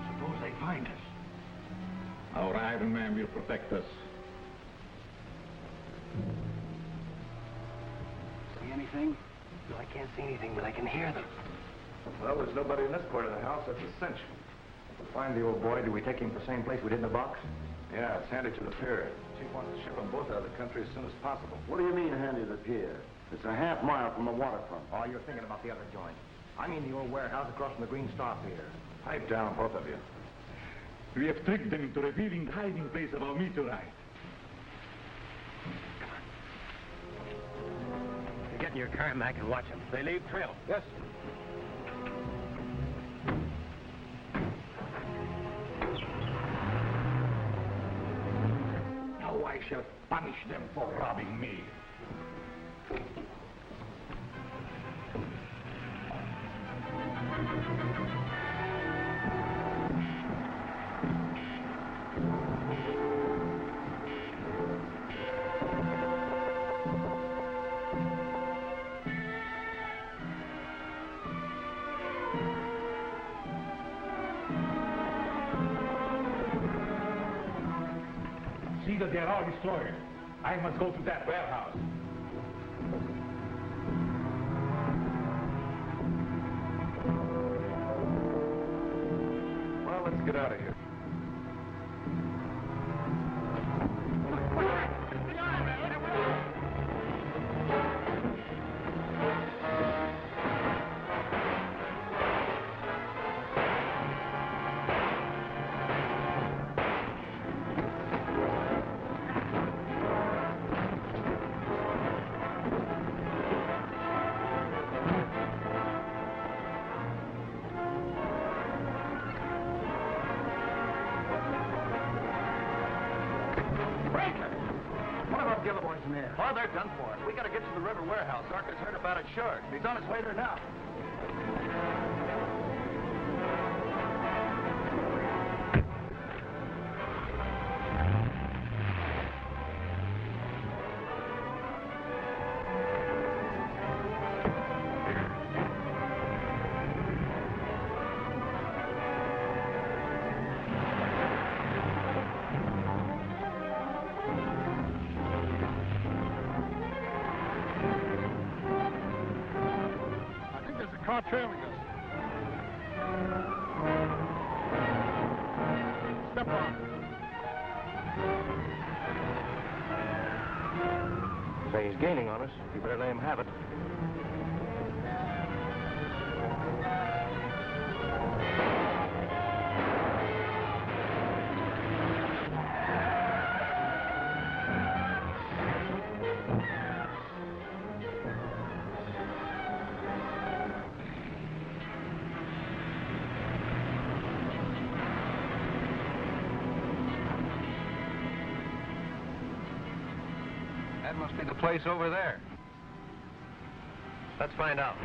Speaker 11: Suppose they find us.
Speaker 7: Our Iron Man will protect us.
Speaker 11: See anything?
Speaker 5: No, I can't see anything, but I can hear them.
Speaker 4: Well, there's nobody in this part of the house. That's a cinch. If we find the old boy, do we take him to the same place we did in the box? Yeah, it's handed to the pier. Chief wants to ship them both out of the country as soon as possible.
Speaker 14: What do you mean, handed the pier? It's a half mile from the waterfront.
Speaker 12: Oh, you're thinking about the other joint. I mean the old warehouse across from the Green Star Pier.
Speaker 4: Pipe down, both of you.
Speaker 7: We have tricked them into revealing the hiding place of our meteorite.
Speaker 2: You get in your car, Mac, and watch them. They leave trail.
Speaker 4: Yes.
Speaker 11: Now I shall punish them for robbing me.
Speaker 7: See that they are all destroyed. I must go to that warehouse.
Speaker 4: Well, let's get out of here.
Speaker 11: The other boys in there.
Speaker 4: Oh, they're done for. We gotta get to the river warehouse. Zarka's heard about it sure. He's on his way there now. car trailing us. Step on.
Speaker 2: Say he's gaining on us. You better let him have it.
Speaker 12: That must be the place over there.
Speaker 2: Let's find out.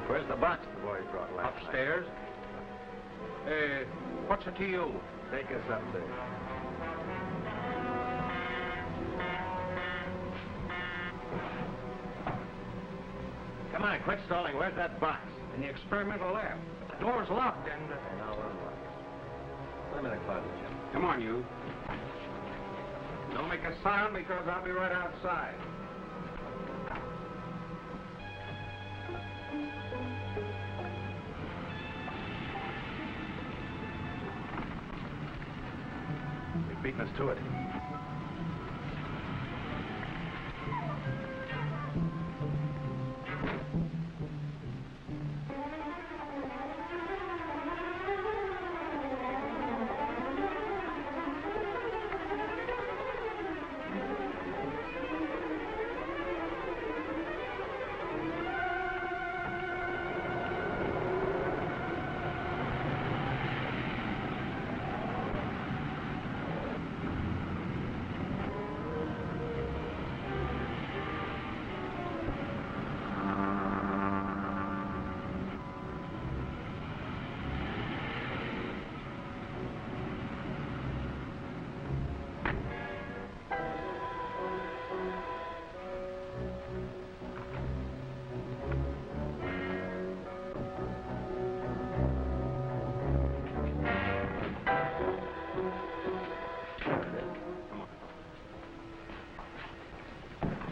Speaker 2: Where's the box the boy brought last night?
Speaker 12: Upstairs? What's it to you?
Speaker 2: Take us up there. Come on, quit stalling. Where's that box?
Speaker 11: In the experimental lab. The door's locked and...
Speaker 2: Now we're unlocked. Let me in the closet, Jim.
Speaker 11: Come on, you. Don't make a sound because I'll be right outside.
Speaker 2: They've beaten us to it.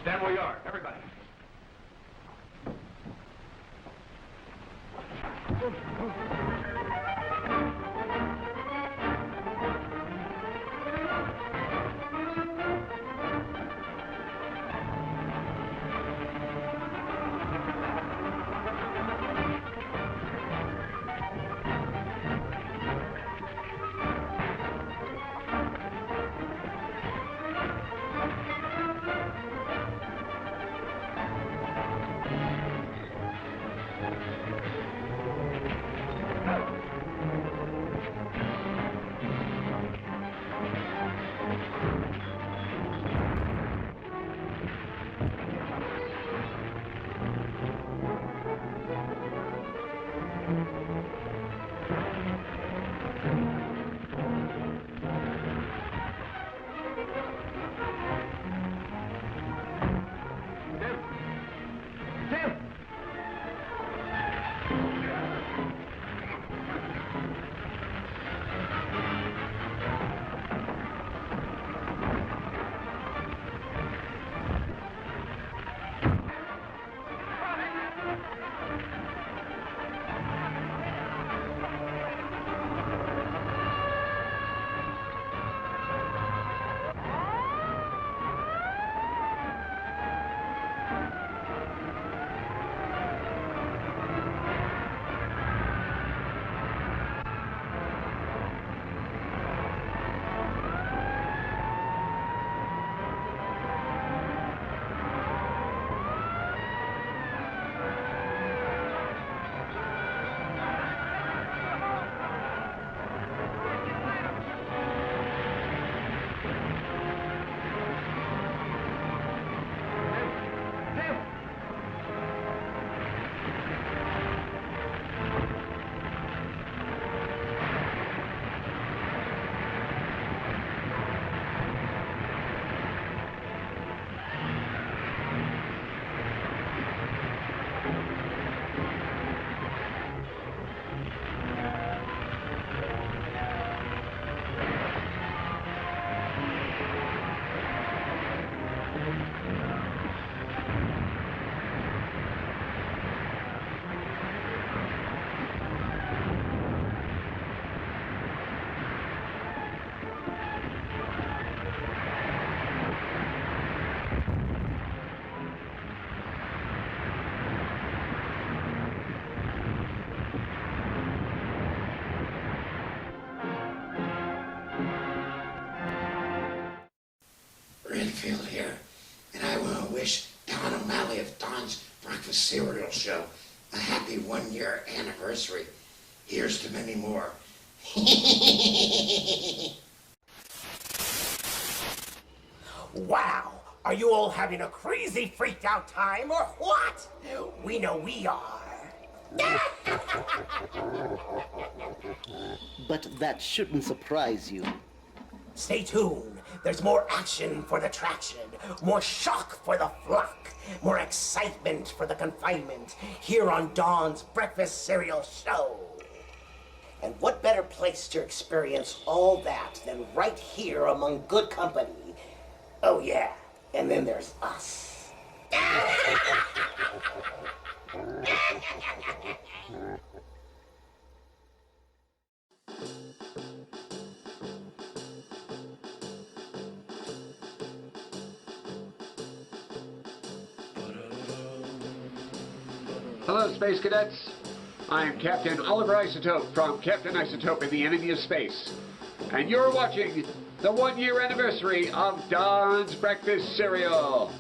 Speaker 11: Stand where you are, everybody.
Speaker 15: here, and I want to wish Don O'Malley of Don's Breakfast Cereal Show a happy 1-year anniversary. Here's to many more.
Speaker 16: Wow! Are you all having a crazy freaked out time or what? We know we are.
Speaker 10: But that shouldn't surprise you.
Speaker 16: Stay tuned. There's more action for the traction, more shock for the flock, more excitement for the confinement here on Dawn's Breakfast Cereal Show. And what better place to experience all that than right here among good company? Oh yeah, and then there's us.
Speaker 17: Hello, Space Cadets. I'm Captain Oliver Isotope from Captain Isotope in the Enemy of Space. And you're watching the 1-year anniversary of Don's Breakfast Cereal.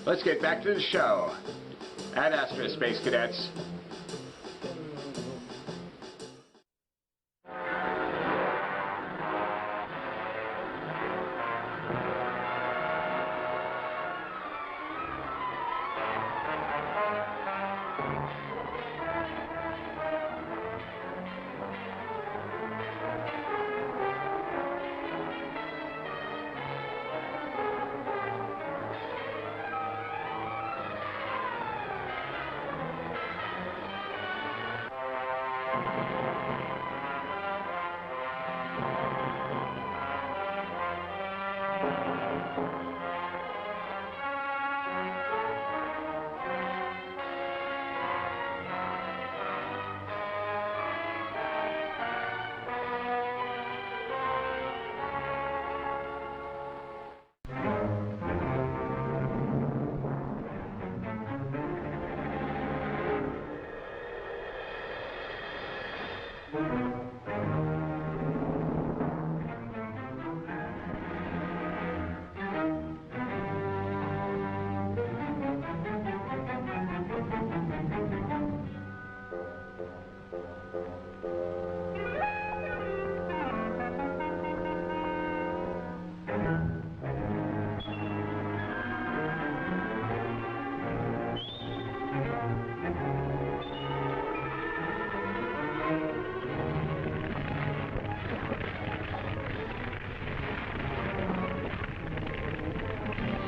Speaker 17: Let's get back to the show. Ad Astra, Space Cadets.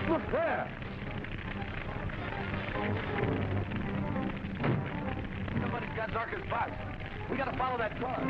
Speaker 4: Look there! Somebody's got Zarka's box. We gotta follow that car.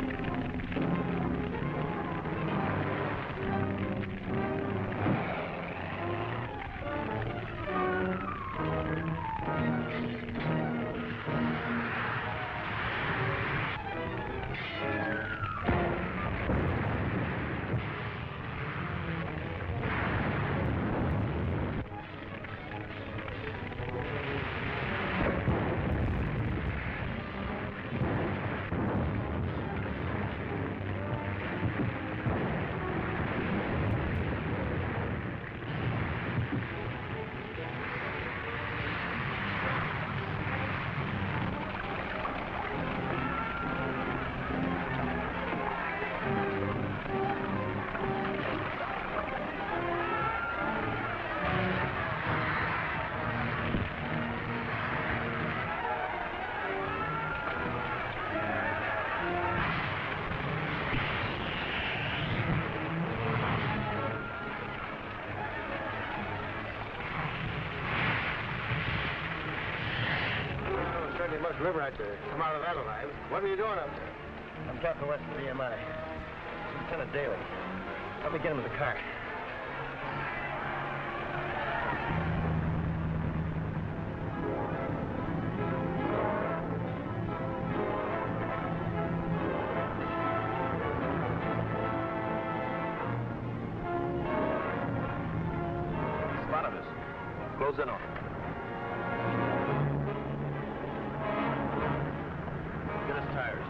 Speaker 2: Much river out to come out of that alive. What are you doing up there?
Speaker 14: I'm talking west of BMI. Lieutenant Daly. Help me get him to the car.
Speaker 2: Spotted us. Close in on him. Get his tires.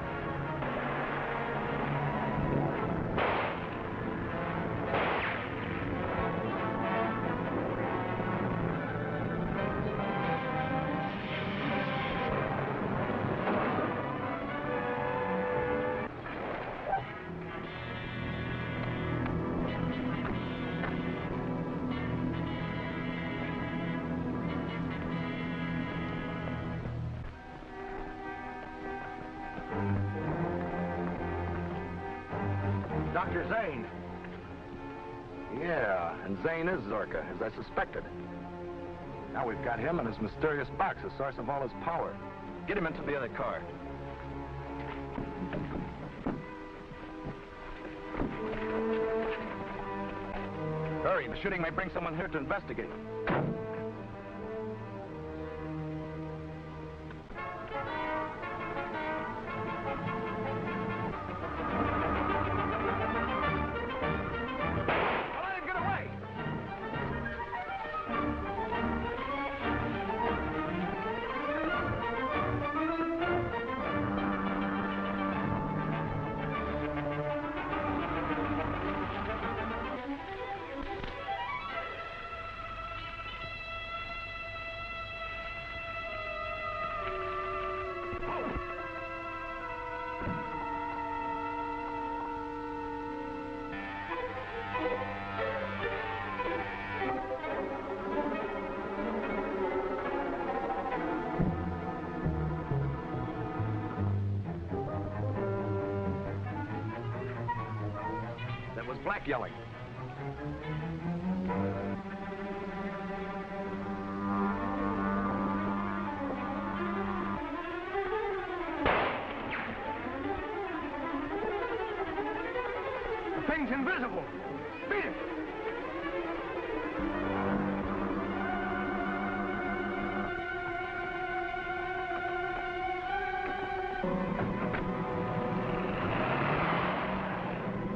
Speaker 4: Dr. Zane. Yeah, and Zane is Zorka, as I suspected. Now we've got him and his mysterious box, the source of all his power. Get him into the other car. Hurry, the shooting may bring someone here to investigate. That was Black yelling. The thing's invisible. Beat it.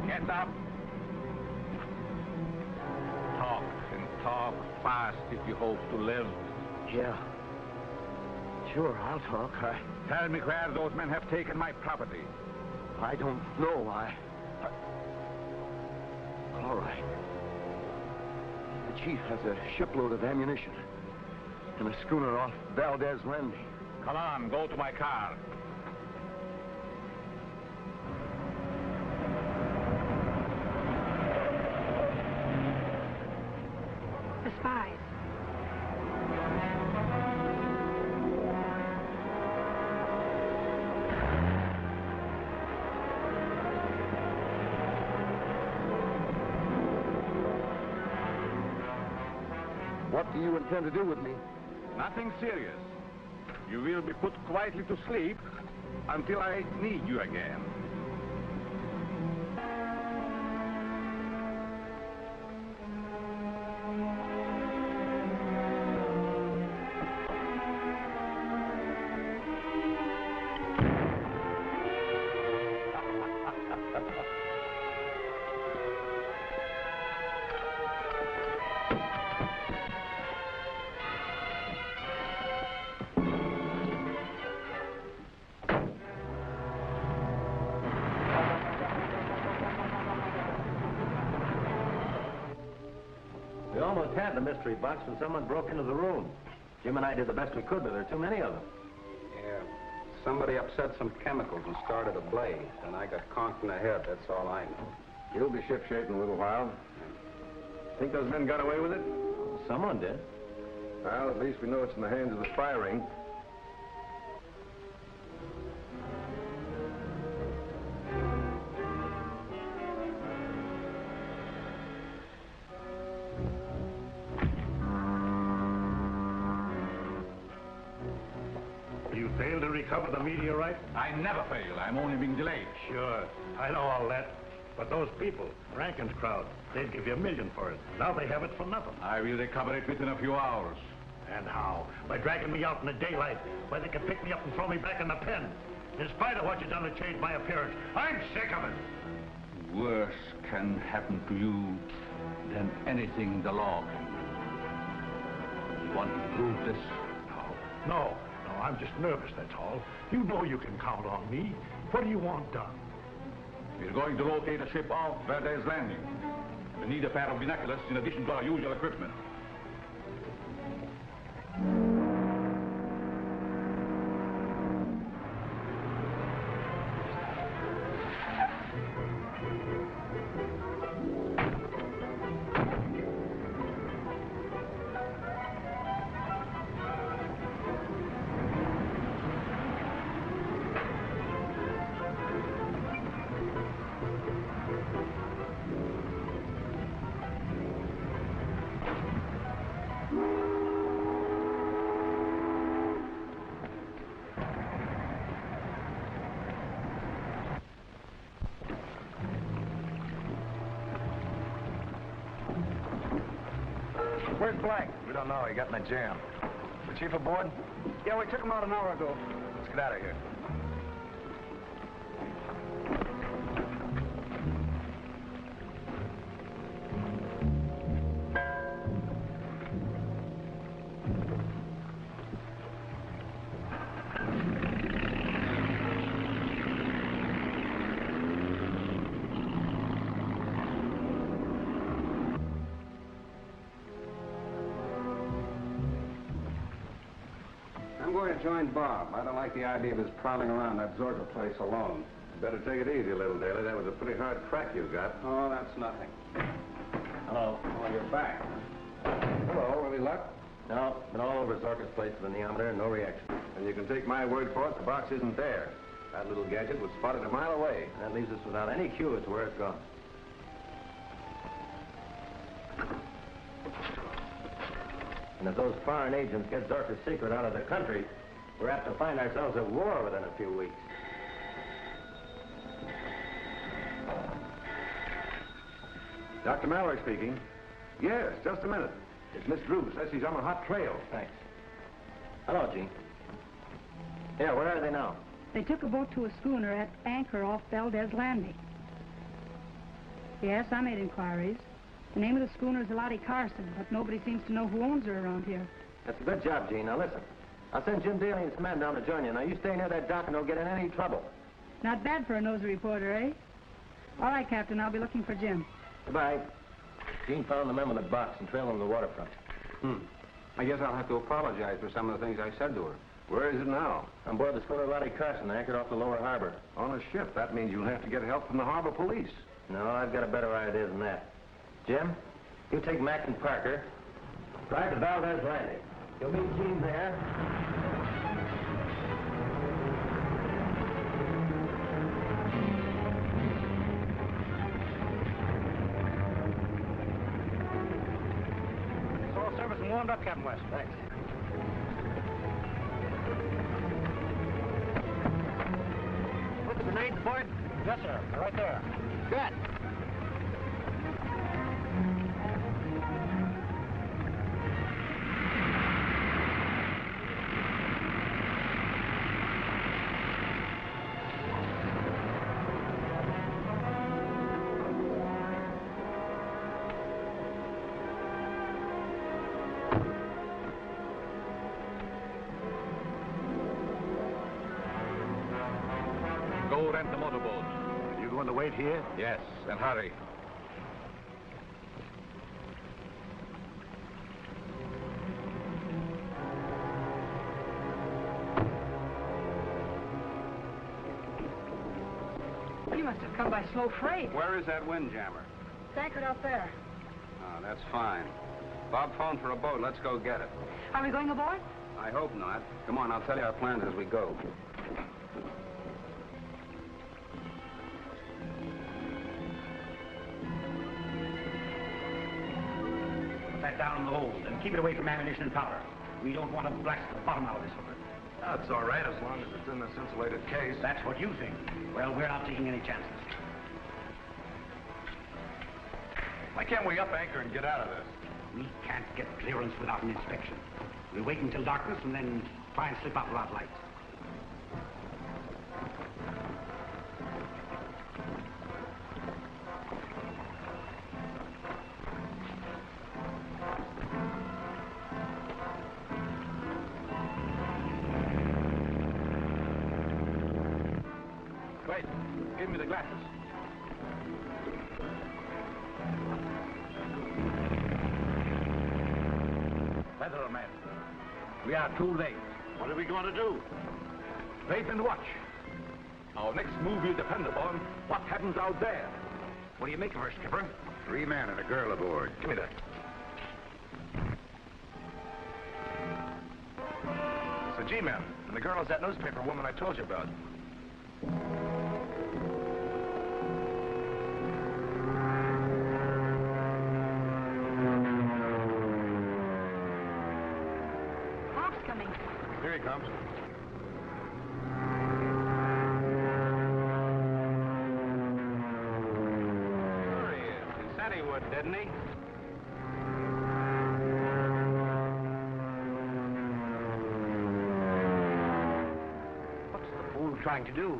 Speaker 4: Get up. Talk and talk fast if you hope to live.
Speaker 5: Yeah. Sure, I'll talk.
Speaker 4: Tell me where those men have taken my property.
Speaker 5: I don't know. All right. The chief has a shipload of ammunition and a schooner off Valdez Landing.
Speaker 4: Come on, go to my car.
Speaker 6: The spies.
Speaker 5: What do you intend to do with me?
Speaker 4: Nothing serious. You will be put quietly to sleep until I need you again.
Speaker 2: We almost had the mystery box when someone broke into the room. Jim and I did the best we could, but there are too many of them.
Speaker 8: Yeah. Somebody upset some chemicals and started a blaze, and I got conked in the head. That's all I know.
Speaker 3: You'll be shipshape in a little while. Think those men got away with it?
Speaker 2: Someone did.
Speaker 3: Well, at least we know it's in the hands of the spy ring.
Speaker 14: You failed to recover the meteorite?
Speaker 4: I never fail. I'm only being delayed.
Speaker 14: Sure. I know all that. But those people, Rankin's crowd, they'd give you $1 million for it. Now they have it for nothing.
Speaker 4: I will recover it within a few hours.
Speaker 14: And how? By dragging me out in the daylight, where they can pick me up and throw me back in the pen. In spite of what you've done to change my appearance, I'm sick of it.
Speaker 7: Worse can happen to you than anything the law can do. You want to prove this?
Speaker 14: No, I'm just nervous, that's all. You know you can count on me. What do you want done?
Speaker 7: We're going to locate a ship off Valdez Landing. We need a pair of binoculars in addition to our usual equipment.
Speaker 4: Where's Black?
Speaker 12: We don't know. He got in a jam. The chief aboard?
Speaker 17: Yeah, we took him out an hour ago.
Speaker 12: Let's get out of here.
Speaker 8: I'm going to join Bob. I don't like the idea of his prowling around that Zorka place alone.
Speaker 3: Better take it easy, little Daly. That was a pretty hard crack you got.
Speaker 8: Oh, that's nothing.
Speaker 2: Hello.
Speaker 8: Oh, you're back.
Speaker 3: Hello, any luck?
Speaker 2: No, been all over Zorka's place with the neometer, no reaction.
Speaker 3: And you can take my word for it, the box isn't there. That little gadget was spotted a mile away.
Speaker 2: That leaves us without any clue as to where it's gone. And if those foreign agents get Zorka's secret out of the country, we're apt to find ourselves at war within a few weeks.
Speaker 3: Dr. Mallory speaking. Yes, just a minute. It's Miss Drew. Says she's on a hot trail.
Speaker 2: Thanks. Hello, Gene. Yeah, where are they now?
Speaker 6: They took a boat to a schooner at anchor off Valdez Landing. Yes, I made inquiries. The name of the schooner is Lottie Carson, but nobody seems to know who owns her around here.
Speaker 2: That's a good job, Gene. Now listen. I'll send Jim Daly and some men down to join you. Now you stay near that dock and don't get in any trouble.
Speaker 6: Not bad for a nosy reporter, eh? All right, Captain, I'll be looking for Jim.
Speaker 2: Goodbye. Gene found the men with the box and trailed them to the waterfront.
Speaker 8: I guess I'll have to apologize for some of the things I said to her.
Speaker 3: Where is it now?
Speaker 2: On board the schooner Lottie Carson, anchored off the lower harbor.
Speaker 3: On a ship. That means you'll have to get help from the harbor police.
Speaker 2: No, I've got a better idea than that. Jim, you take Mac and Parker. Drive to Valdez Landing. You'll meet Gene there.
Speaker 11: It's all service and warmed up, Captain West.
Speaker 2: Thanks.
Speaker 11: Put the grenades aboard? Yes, sir. They're right there. Good.
Speaker 12: Go rent the motorboat.
Speaker 14: You going to wait here?
Speaker 12: Yes, and hurry.
Speaker 6: You must have come by slow freight.
Speaker 8: Where is that windjammer?
Speaker 6: It's anchored out there.
Speaker 8: Oh, that's fine. Bob phoned for a boat. Let's go get it.
Speaker 6: Are we going aboard?
Speaker 8: I hope not. Come on, I'll tell you our plans as we go.
Speaker 11: Put that down in the hold and keep it away from ammunition and powder. We don't want to blast the bottom out of this hooker.
Speaker 12: That's all right, as long as it's in this insulated case.
Speaker 11: That's what you think. Well, we're not taking any chances.
Speaker 12: Why can't we up anchor and get out of this?
Speaker 11: We can't get clearance without an inspection. We'll wait until darkness and then try and slip out without lights.
Speaker 12: Wait, give me the glasses. Weatherman, we are too late.
Speaker 14: What are we going to do?
Speaker 12: Wait and watch. Our next move will depend upon what happens out there.
Speaker 11: What do you make of her, Skipper?
Speaker 14: 3 men and a girl aboard.
Speaker 12: Give me that. It's the G-man, and the girl is that newspaper woman I told you about.
Speaker 6: Bob's coming.
Speaker 12: Here he comes.
Speaker 11: Sure he is. He said he would, didn't he? trying to do?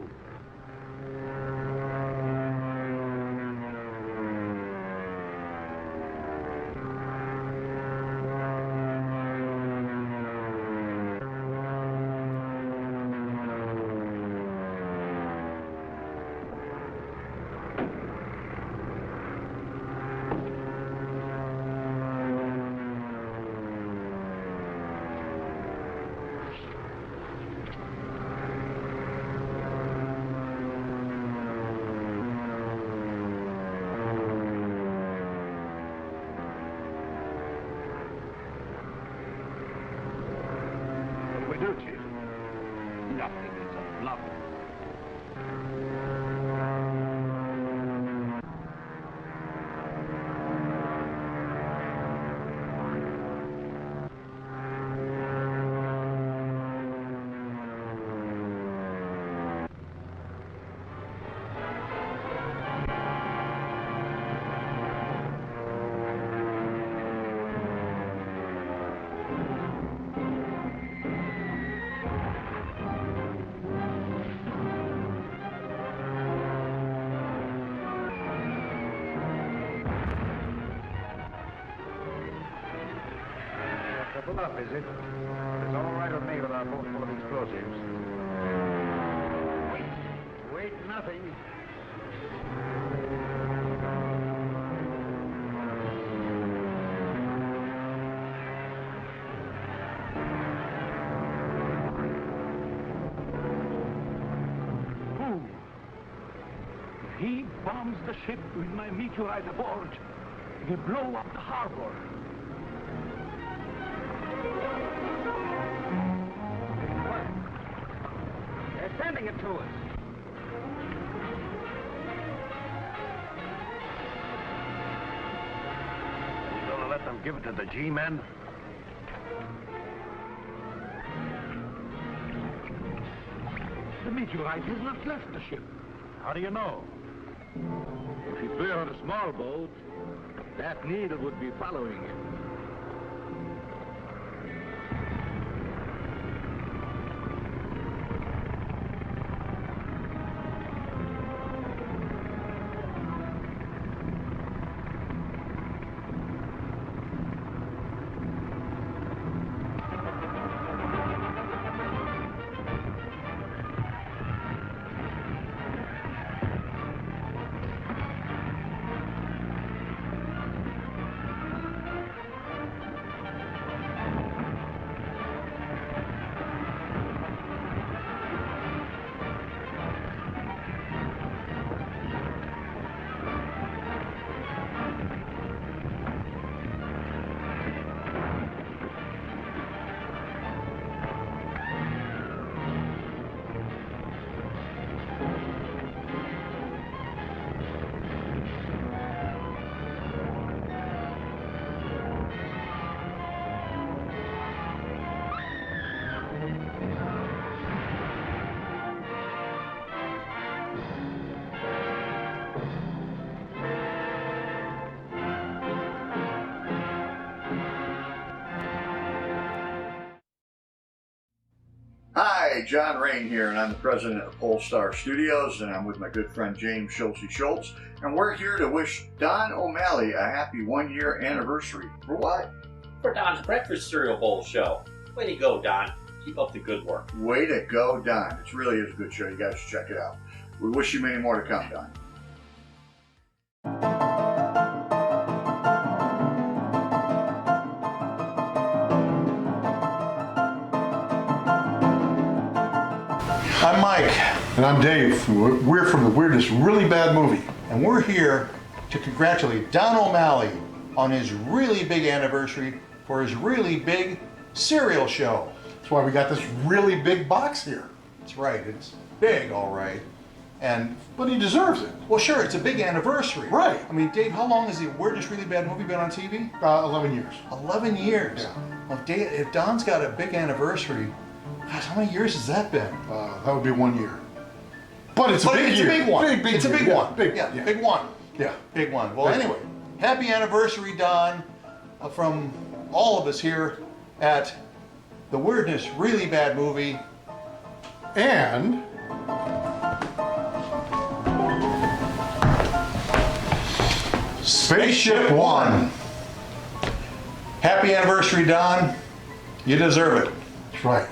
Speaker 11: What do we do, Chief? Nothing. It's a bluff. That's enough, is it? It's all right with me with our boat full of explosives. Wait, nothing. Who? If he bombs the ship with my meteorite aboard, he'll blow up the harbor. They're sending it to us.
Speaker 2: Are you going to let them give it to the G-men?
Speaker 11: The meteorite has not left the ship.
Speaker 2: How do you know?
Speaker 12: If he flew on a small boat, that needle would be following him.
Speaker 18: Hi, John Rain here, and I'm the president of Polestar Studios, and I'm with my good friend James Schultz, and we're here to wish Don O'Malley a happy 1-year anniversary. For what?
Speaker 19: For Don's Breakfast Cereal Bowl show. Way to go, Don. Keep up the good work.
Speaker 18: Way to go, Don. It really is a good show. You guys should check it out. We wish you many more to come, Don.
Speaker 20: I'm Mike. And I'm Dave. We're from the Weirdest Really Bad Movie. And we're here to congratulate Don O'Malley on his really big anniversary for his really big cereal show. That's why we got this really big box here. That's right, it's big, all right. But he deserves it. Well, sure, it's a big anniversary. Right. I mean, Dave, how long has the Weirdest Really Bad Movie been on TV? 11 years. 11 years? Yeah. Well, Dave, if Don's got a big anniversary, gosh, how many years has that been? That would be 1 year. But it's a big year. It's a big one. It's a big one. Big one. Yeah, big one. Well, anyway, happy anniversary, Don, from all of us here at the Weirdness Really Bad Movie. And Spaceship One. Happy anniversary, Don. You deserve it.
Speaker 21: That's right.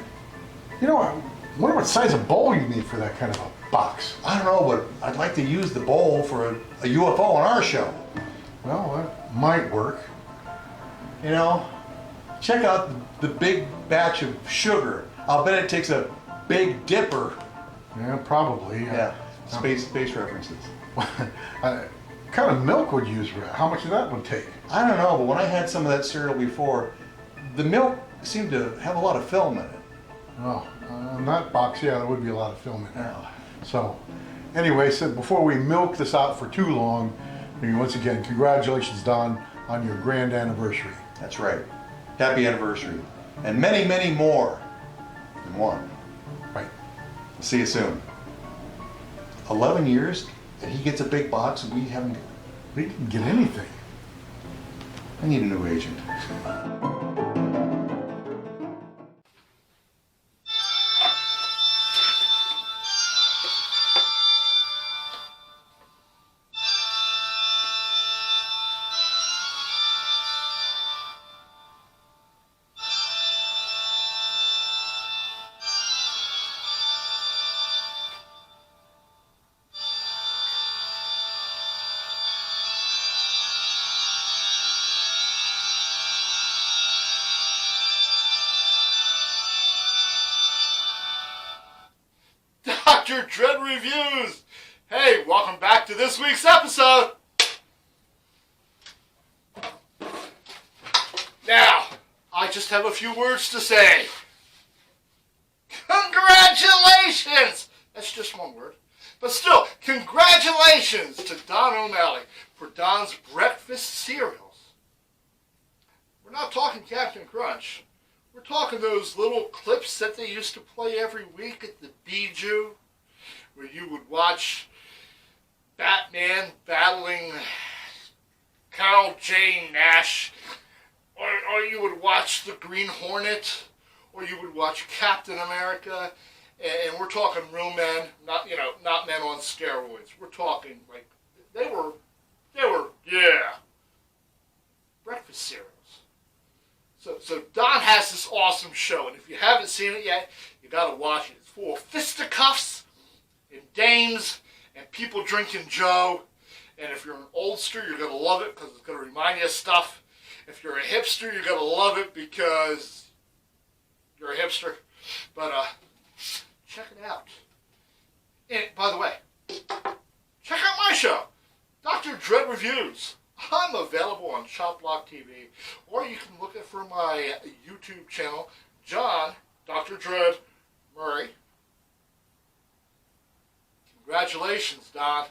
Speaker 21: You know, I wonder what size of bowl you need for that kind of a box.
Speaker 20: I don't know, but I'd like to use the bowl for a UFO on our show.
Speaker 21: Well, that might work.
Speaker 20: You know, check out the big batch of sugar. I'll bet it takes a Big Dipper.
Speaker 21: Yeah, probably.
Speaker 20: Yeah, space references.
Speaker 21: What kind of milk would you use for that? How much of that would take?
Speaker 20: I don't know, but when I had some of that cereal before, the milk seemed to have a lot of film in it.
Speaker 21: Oh, in that box, yeah, there would be a lot of film in there. So, anyway, so before we milk this out for too long, once again, congratulations, Don, on your grand anniversary.
Speaker 20: That's right. Happy anniversary. And many, many more than one.
Speaker 21: Right.
Speaker 20: See you soon. 11 years, and he gets a big box, and we haven't...
Speaker 21: We didn't get anything.
Speaker 20: I need a new agent.
Speaker 22: Dr. Dread Reviews! Hey, welcome back to this week's episode! Now, I just have a few words to say. Congratulations! That's just one word. But still, congratulations to Don O'Malley for Don's breakfast cereals. We're not talking Captain Crunch. We're talking those little clips that they used to play every week at the Bijou, where you would watch Batman battling Carol J. Nash, or you would watch the Green Hornet, or you would watch Captain America, and we're talking real men, not men on steroids. We're talking like they were breakfast cereals. So Don has this awesome show, and if you haven't seen it yet, you gotta watch it. It's full of fisticuffs and dames and people drinking Joe. And if you're an oldster, you're gonna love it because it's gonna remind you of stuff. If you're a hipster, you're gonna love it because you're a hipster. But check it out. And by the way, check out my show, Dr. Dread Reviews. I'm available on Shop Block TV, or you can look it for my YouTube channel, John, Dr. Dread Murray. Congratulations, Don.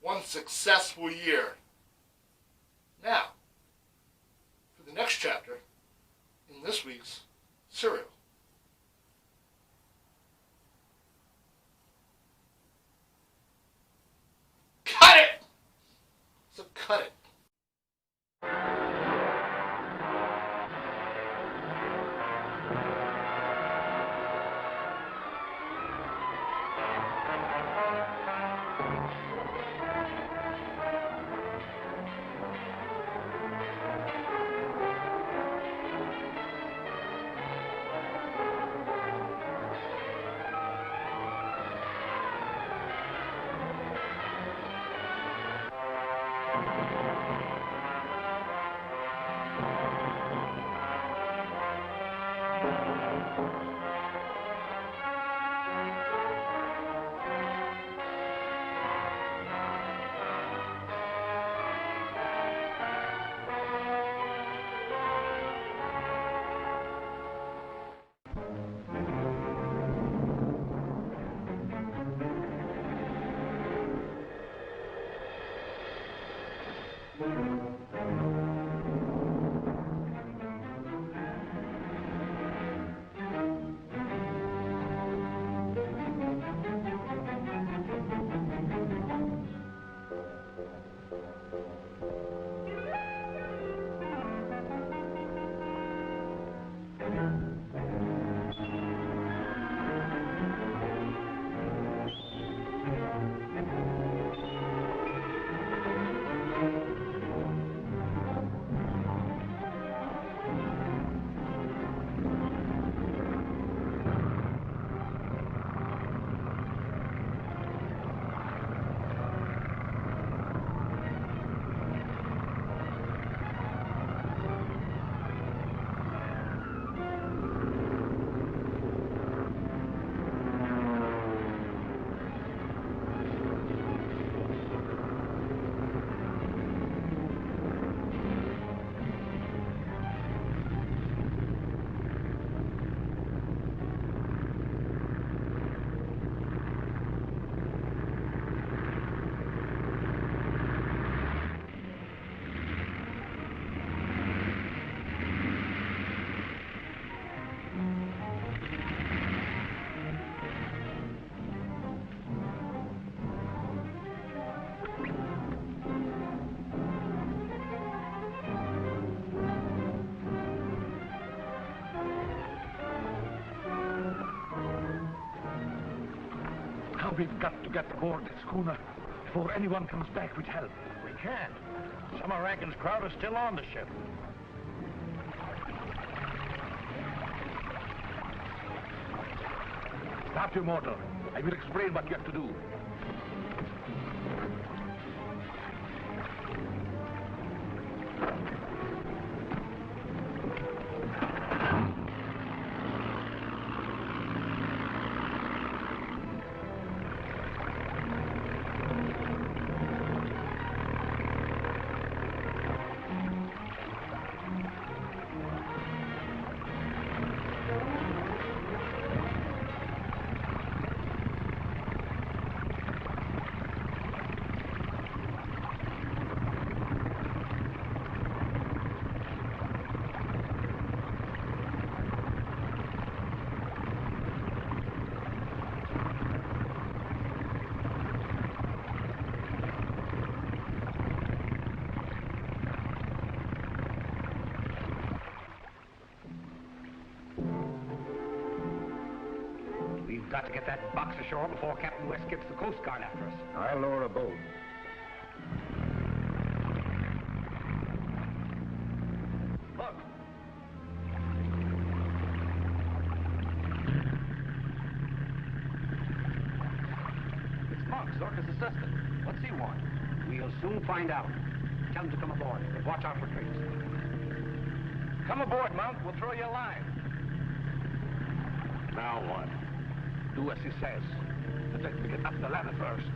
Speaker 22: One successful year. Now, for the next chapter in this week's Serial. Cut it! So cut it.
Speaker 4: We've got to get aboard the schooner before anyone comes back with help.
Speaker 2: We can't. Some of Rankin's crowd are still on the ship.
Speaker 4: Stop your motor. I will explain what you have to do. We've got to get that box ashore before Captain West gets the Coast Guard after us.
Speaker 2: I'll lower a boat.
Speaker 4: Look. It's Monk, Zorka's assistant. What's he want? We'll soon find out. Tell him to come aboard, but watch out for tricks. Come aboard, Monk. We'll throw you a line.
Speaker 2: Now what?
Speaker 4: Do as he says. But let me get up the ladder first.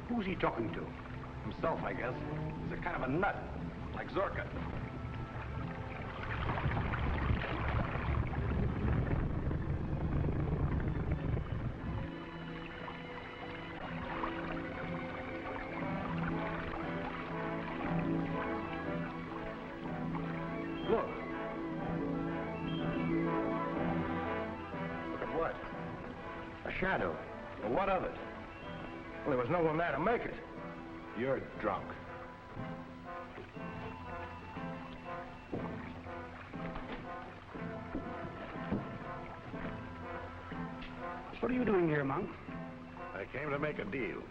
Speaker 4: Who's he talking to? Himself, I guess. He's a kind of a nut, like Zorka. Look.
Speaker 2: Look at what? A shadow. Well, what of it? Well, there was no one there to make it. You're drunk.
Speaker 4: What are you doing here, Monk?
Speaker 2: I came to make a deal.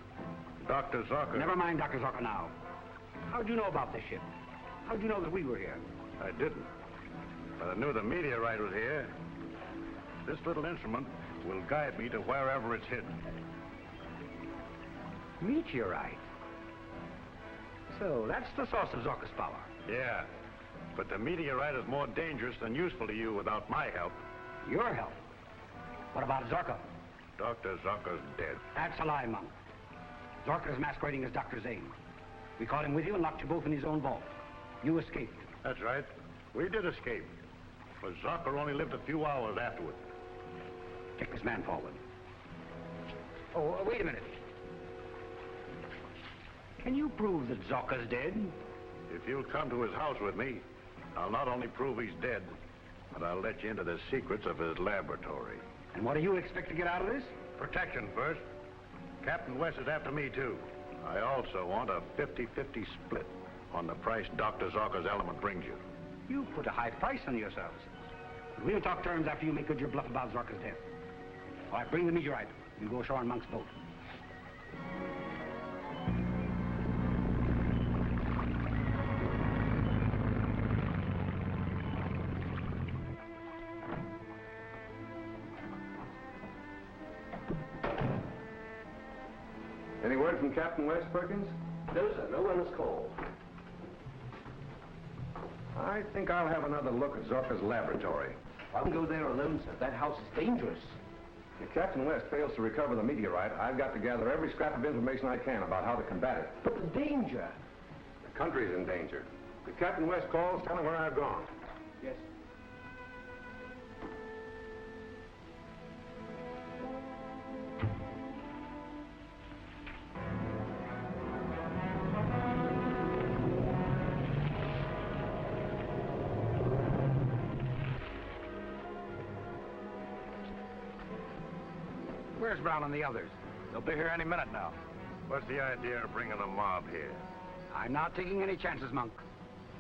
Speaker 2: Dr. Zucker...
Speaker 11: Never mind Dr. Zucker now. How'd you know about this ship? How'd you know that we were here?
Speaker 2: I didn't. But I knew the meteorite was here. This little instrument will guide me to wherever it's hidden.
Speaker 11: Meteorite? So that's the source of Zorka's power.
Speaker 2: Yeah. But the meteorite is more dangerous than useful to you without my help.
Speaker 11: Your help? What about Zorka?
Speaker 2: Dr. Zucker's dead.
Speaker 11: That's a lie, Monk. Zorka is masquerading as Dr. Zane. We caught him with you and locked you both in his own vault. You escaped.
Speaker 2: That's right. We did escape. But Zucker only lived a few hours afterward.
Speaker 11: Take this man forward. Oh, wait a minute. Can you prove that Zorka's dead?
Speaker 2: If you'll come to his house with me, I'll not only prove he's dead, but I'll let you into the secrets of his laboratory.
Speaker 11: And what do you expect to get out of this?
Speaker 2: Protection first. Captain West is after me, too. I also want a 50-50 split on the price Dr. Zorka's element brings you.
Speaker 11: You put a high price on your services. But we'll talk terms after you make good your bluff about Zorka's death. All right, bring the meteorite. We'll go ashore on Monk's boat.
Speaker 3: Any word from Captain West, Perkins?
Speaker 5: No, sir. No one has called.
Speaker 3: I think I'll have another look at Zorka's laboratory.
Speaker 5: I won't go there alone, sir. That house is dangerous.
Speaker 3: If Captain West fails to recover the meteorite, I've got to gather every scrap of information I can about how to combat it.
Speaker 5: But the danger.
Speaker 3: The country's in danger. If Captain West calls, tell him where I've gone.
Speaker 5: Yes.
Speaker 4: Where's Brown and the others? They'll be here any minute now.
Speaker 2: What's the idea of bringing a mob here?
Speaker 11: I'm not taking any chances, Monk.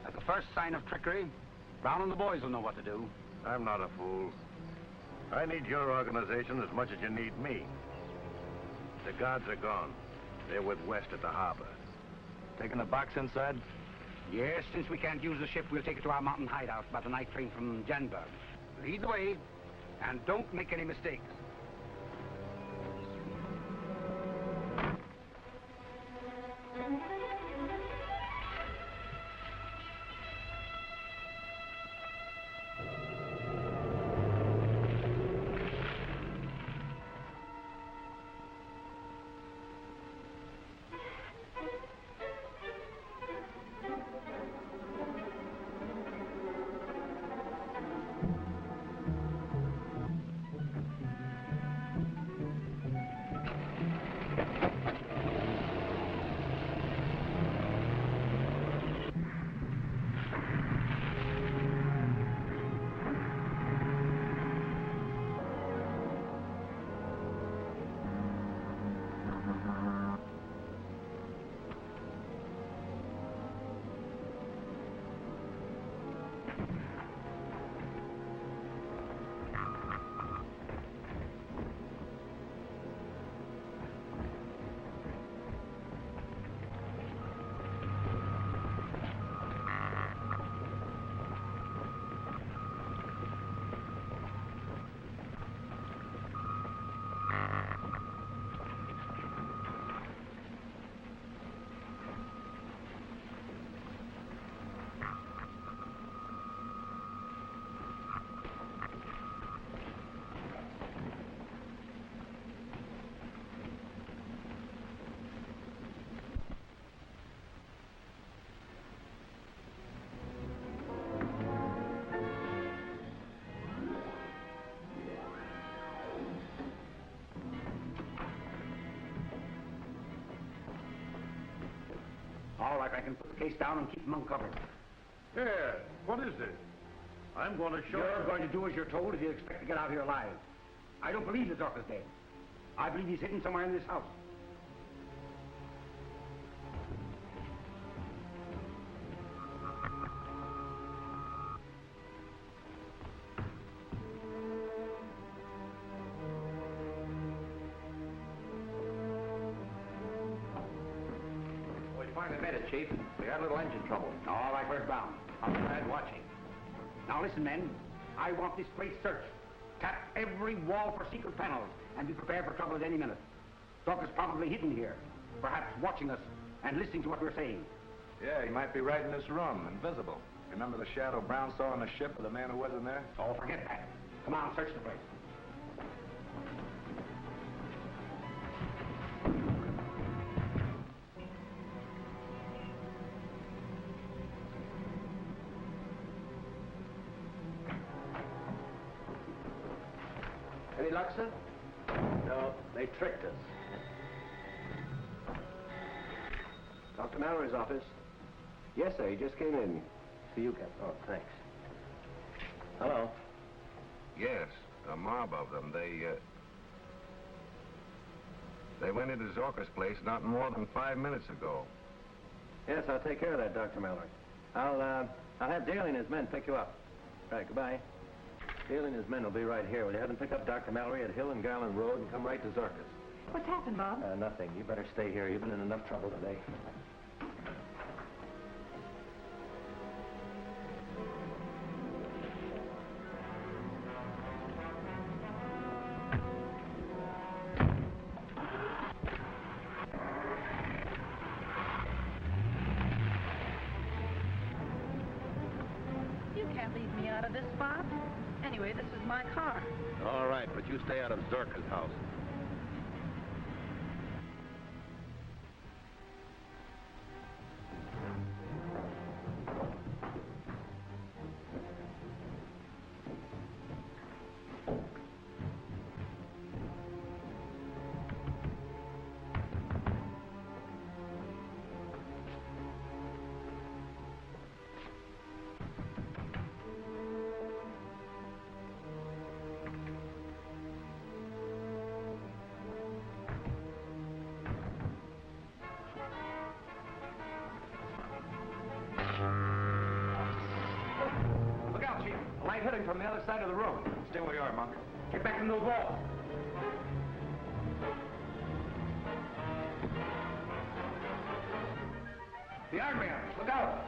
Speaker 11: At the first sign of trickery, Brown and the boys will know what to do.
Speaker 2: I'm not a fool. I need your organization as much as you need me. The guards are gone. They're with West at the harbor. Taking the box inside?
Speaker 11: Yes, since we can't use the ship, we'll take it to our mountain hideout by the night train from Janberg. Lead the way, and don't make any mistakes. All right, I can put the case down and keep them uncovered.
Speaker 2: Yeah, what is it? I'm going to show you.
Speaker 11: You're going to do as you're told if you expect to get out here alive. I don't believe the doctor's dead. I believe he's hidden somewhere in this house.
Speaker 2: We finally made it, Chief. We had a little engine trouble.
Speaker 11: All right, where's bound? Outside watching. Now listen, men. I want this place searched. Tap every wall for secret panels, and be prepared for trouble at any minute. Doc is probably hidden here, perhaps watching us and listening to what we're saying.
Speaker 2: Yeah, he might be right in this room, invisible. Remember the shadow Brown saw on the ship of the man who wasn't there?
Speaker 11: Oh, forget that. Come on, search the place.
Speaker 5: Any luck, sir? No, they tricked us. Dr. Mallory's office. Yes, sir, he just came in. To you, Captain. Oh, thanks. Hello.
Speaker 3: Yes, a mob of them. They went into Zorka's place not more than 5 minutes ago.
Speaker 5: Yes, I'll take care of that, Dr. Mallory. I'll have Daly and his men pick you up. Right, goodbye. Daly and his men will be right here. Will you have them pick up Dr. Mallory at Hill and Garland Road and come right to Zorka's?
Speaker 6: What's happened, Bob?
Speaker 5: Nothing. You better stay here. You've been in enough trouble today.
Speaker 6: You can't leave me out of this, Bob. Anyway, this is my car.
Speaker 2: All right, but you stay out of Zorka's house.
Speaker 11: Look out, Chief. A light heading from the other side of the room.
Speaker 2: Stay where you are, Monk.
Speaker 11: Get back from those walls.
Speaker 4: The army, look out!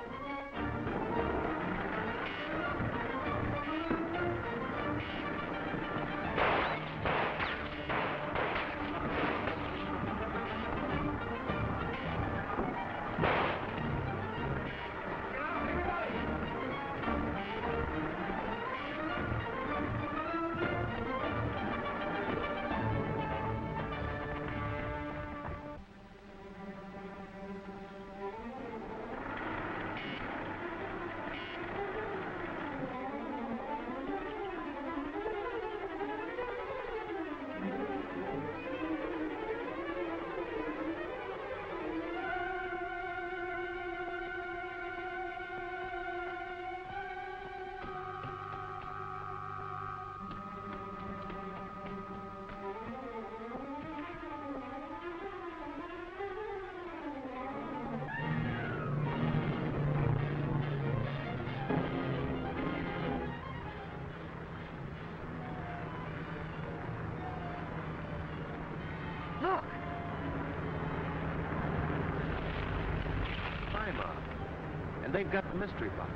Speaker 2: Look! Lima. And they've got the mystery box.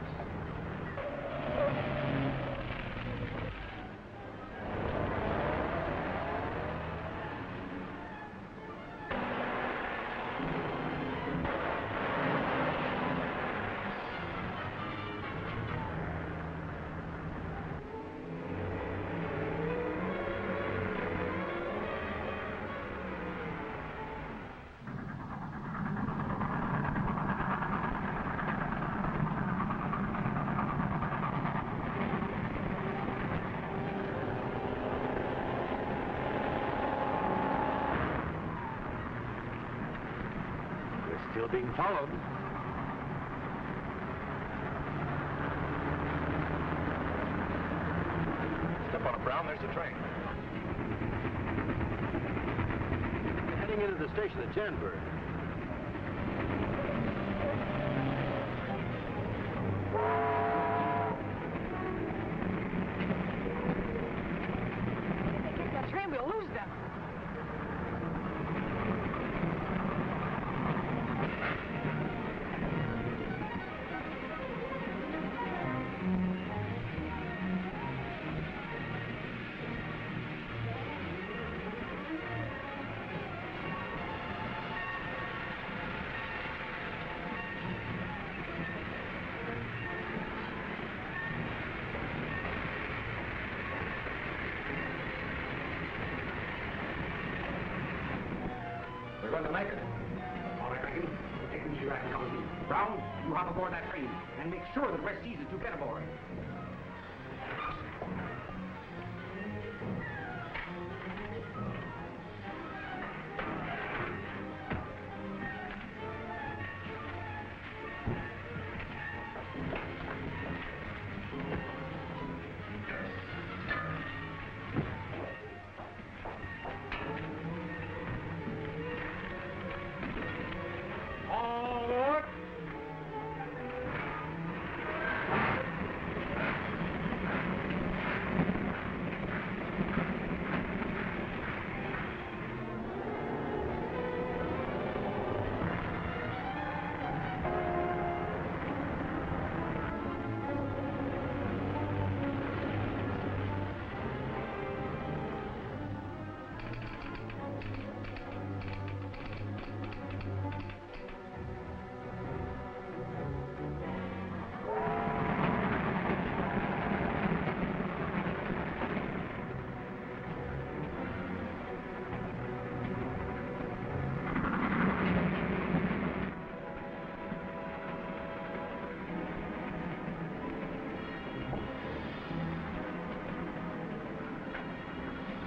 Speaker 2: Still being followed. Step on it, Brown. There's the train. Heading into the station at Janbury.
Speaker 6: If they get that train, we'll lose them.
Speaker 11: We're going to make it. All right, Reagan. Take me right and come with me. Brown, you hop aboard that train and make sure that West sees that you get aboard.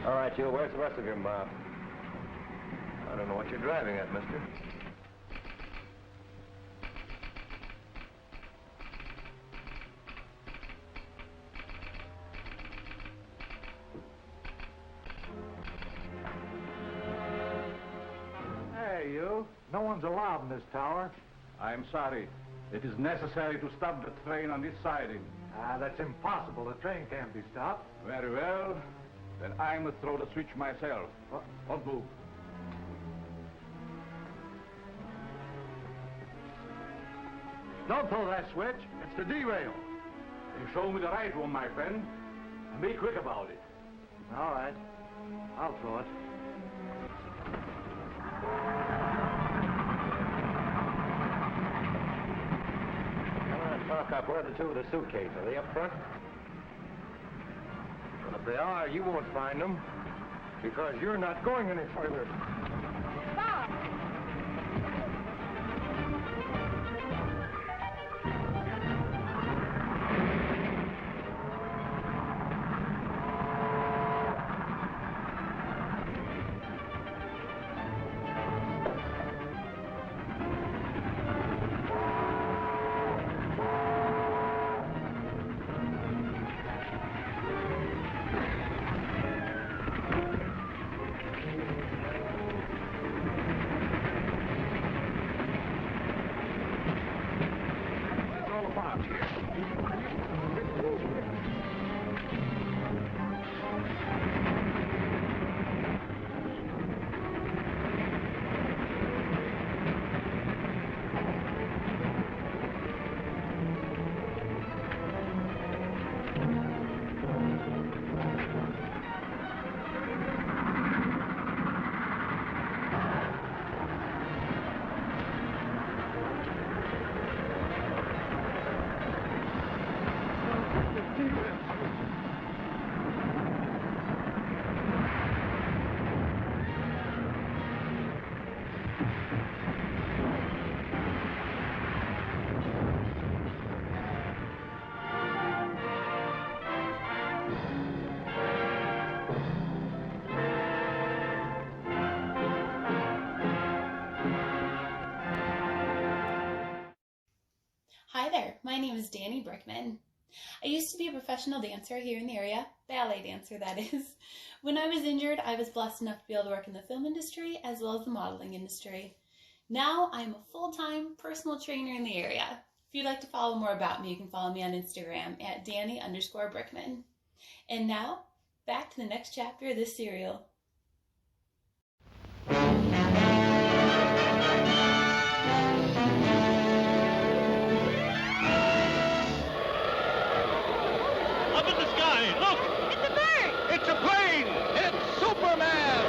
Speaker 2: All right, you. Where's the rest of your mob? I don't know what you're driving at, mister.
Speaker 4: Hey, you. No one's allowed in this tower. I'm sorry. It is necessary to stop the train on this siding. That's impossible. The train can't be stopped. Very well. Then I must throw the switch myself. Don't move. Don't pull that switch. It's the derail. You show me the right one, my friend. And be quick about it.
Speaker 2: All right. I'll throw it. Talk up. Where are the two with the suitcase? Are they up front? Well, if they are, you won't find them. Because you're not going any further.
Speaker 6: Bob!
Speaker 1: Hi there, my name is Danny Brickman. I used to be a professional dancer here in the area, ballet dancer that is. When I was injured, I was blessed enough to be able to work in the film industry as well as the modeling industry. Now I'm a full-time personal trainer in the area. If you'd like to follow more about me, you can follow me on Instagram at Danny_Brickman. And now, back to the next chapter of this serial.
Speaker 9: Up in the sky, look! It's a bird! It's a plane! It's Superman!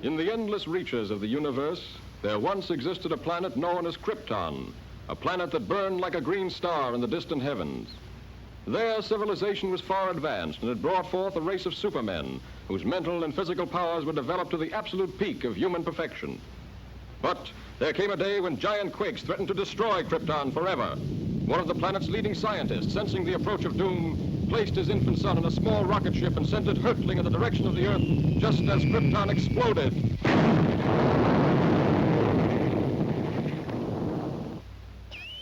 Speaker 23: In the endless reaches of the universe, there once existed a planet known as Krypton, a planet that burned like a green star in the distant heavens. There, civilization was far advanced and had brought forth a race of supermen whose mental and physical powers were developed to the absolute peak of human perfection. But there came a day when giant quakes threatened to destroy Krypton forever. One of the planet's leading scientists, sensing the approach of doom, placed his infant son in a small rocket ship and sent it hurtling in the direction of the Earth just as Krypton exploded.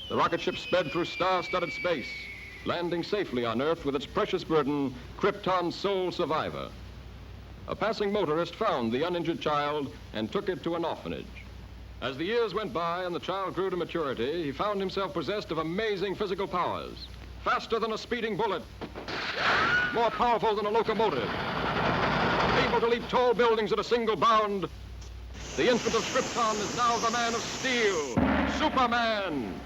Speaker 23: The rocket ship sped through star-studded space, landing safely on Earth with its precious burden, Krypton's sole survivor. A passing motorist found the uninjured child and took it to an orphanage. As the years went by and the child grew to maturity, he found himself possessed of amazing physical powers. Faster than a speeding bullet, more powerful than a locomotive, able to leap tall buildings at a single bound. The infant of Krypton is now the man of steel, Superman.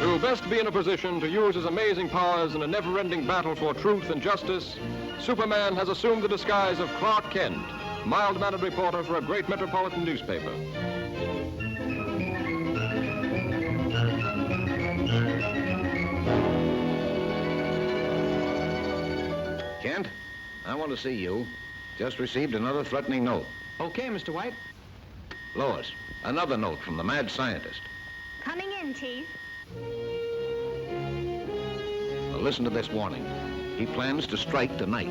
Speaker 23: To best be in a position to use his amazing powers in a never-ending battle for truth and justice, Superman has assumed the disguise of Clark Kent, mild-mannered reporter for a great metropolitan newspaper.
Speaker 14: Kent, I want to see you. Just received another threatening note.
Speaker 24: Okay, Mr. White.
Speaker 14: Lois, another note from the mad scientist.
Speaker 25: Coming in, Chief.
Speaker 12: listen to this warning. He plans to strike tonight.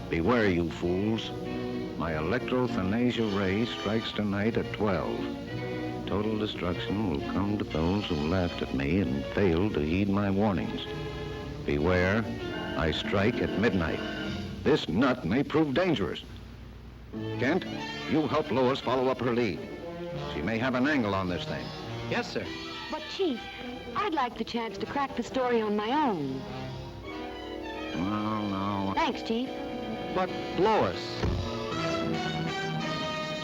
Speaker 12: Beware, you fools. My electrothanasia ray strikes tonight at 12. Total destruction will come to those who laughed at me and failed to heed my warnings. Beware, I strike at midnight. This nut may prove dangerous. Kent, you help Lois follow up her lead. She may have an angle on this thing.
Speaker 10: Yes, sir.
Speaker 13: But, Chief, I'd like the chance to crack the story on my own.
Speaker 12: No.
Speaker 13: Thanks, Chief.
Speaker 10: But, Lois...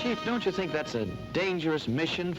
Speaker 10: Chief, don't you think that's a dangerous mission?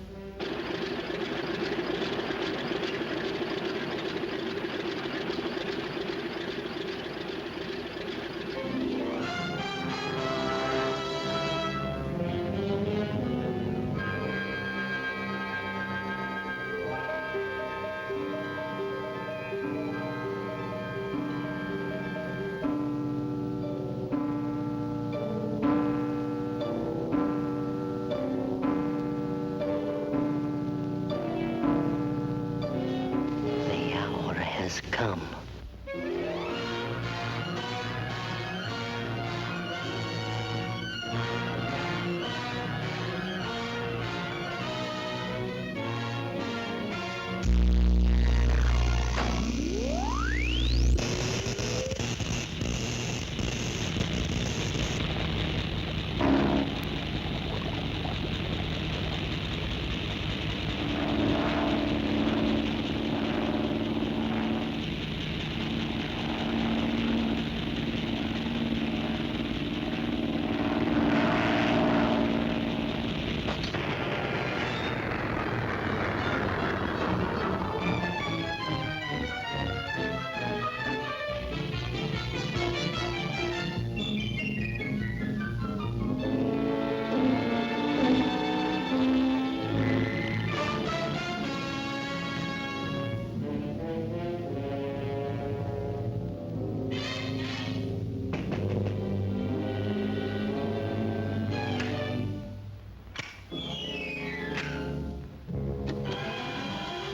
Speaker 16: Come.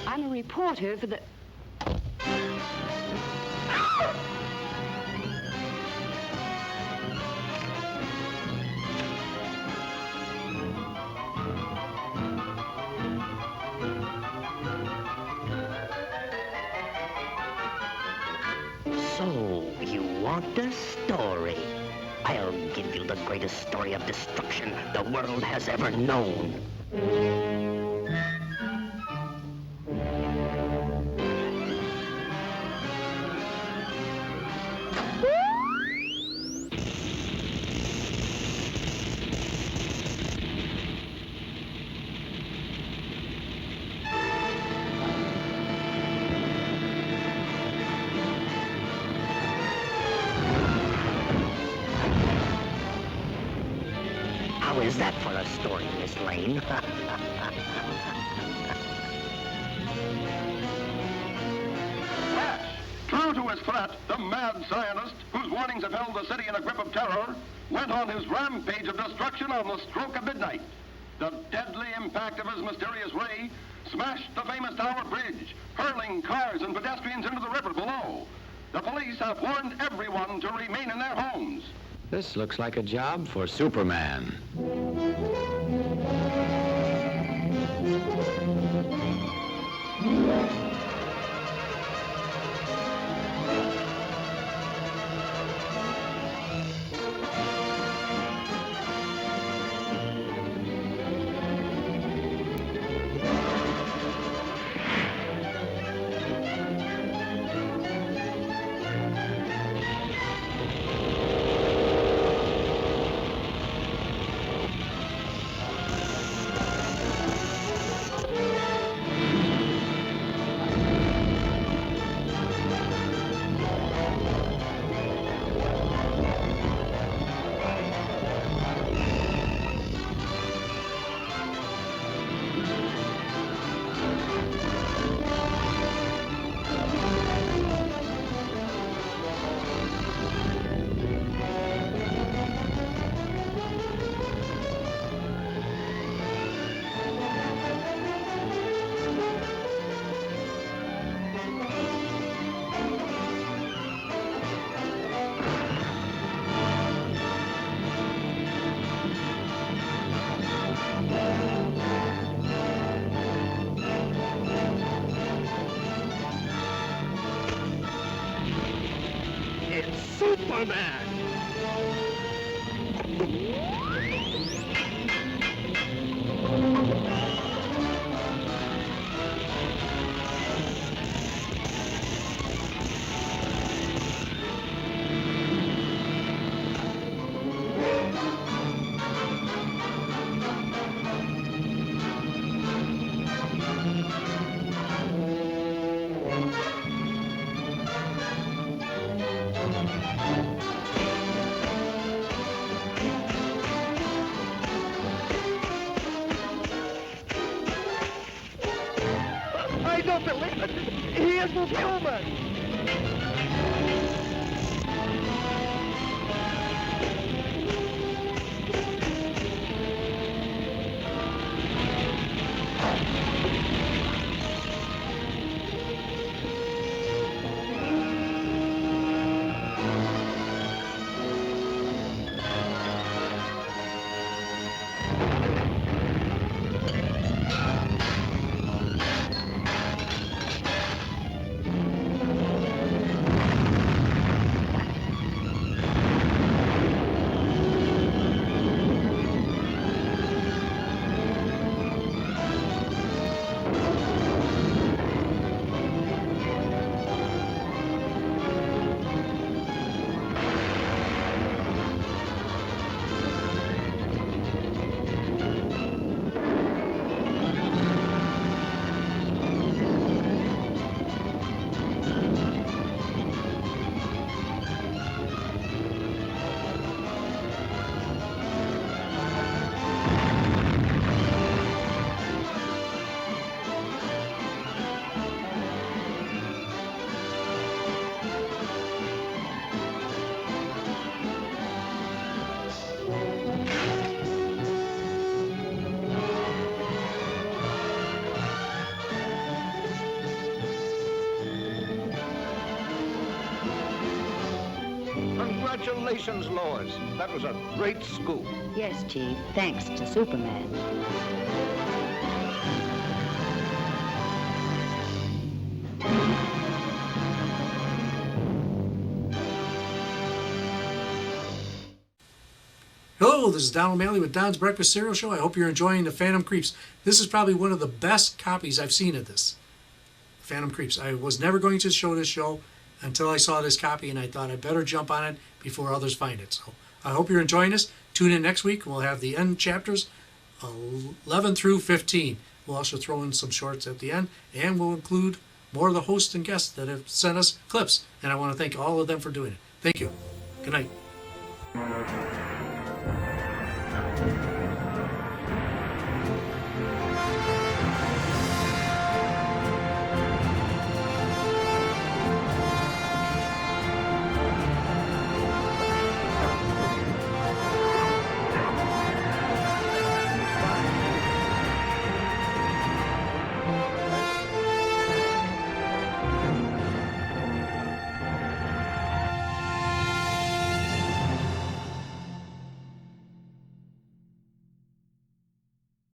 Speaker 13: I'm a reporter for the...
Speaker 16: So, you want a story? I'll give you the greatest story of destruction the world has ever known. How is that for a story, Miss Lane?
Speaker 9: True to his threat, the mad scientist, whose warnings have held the city in a grip of terror, went on his rampage of destruction on the stroke of midnight. The deadly impact of his mysterious ray smashed the famous Tower Bridge, hurling cars and pedestrians into the river below. The police have warned everyone to remain in their homes.
Speaker 10: This looks like a job for Superman.
Speaker 14: Superman! I don't believe it! He isn't human! Congratulations, Lois. That was a great scoop.
Speaker 13: Yes, Chief, thanks to Superman.
Speaker 7: Hello, this is Don O'Malley with Don's Breakfast Cereal Show. I hope you're enjoying the Phantom Creeps. This is probably one of the best copies I've seen of this. Phantom Creeps. I was never going to show this show until I saw this copy, and I thought I'd better jump on it before others find it. So I hope you're enjoying this. Tune in next week. We'll have the end chapters 11 through 15. We'll also throw in some shorts at the end, and we'll include more of the hosts and guests that have sent us clips. And I want to thank all of them for doing it. Thank you. Good night.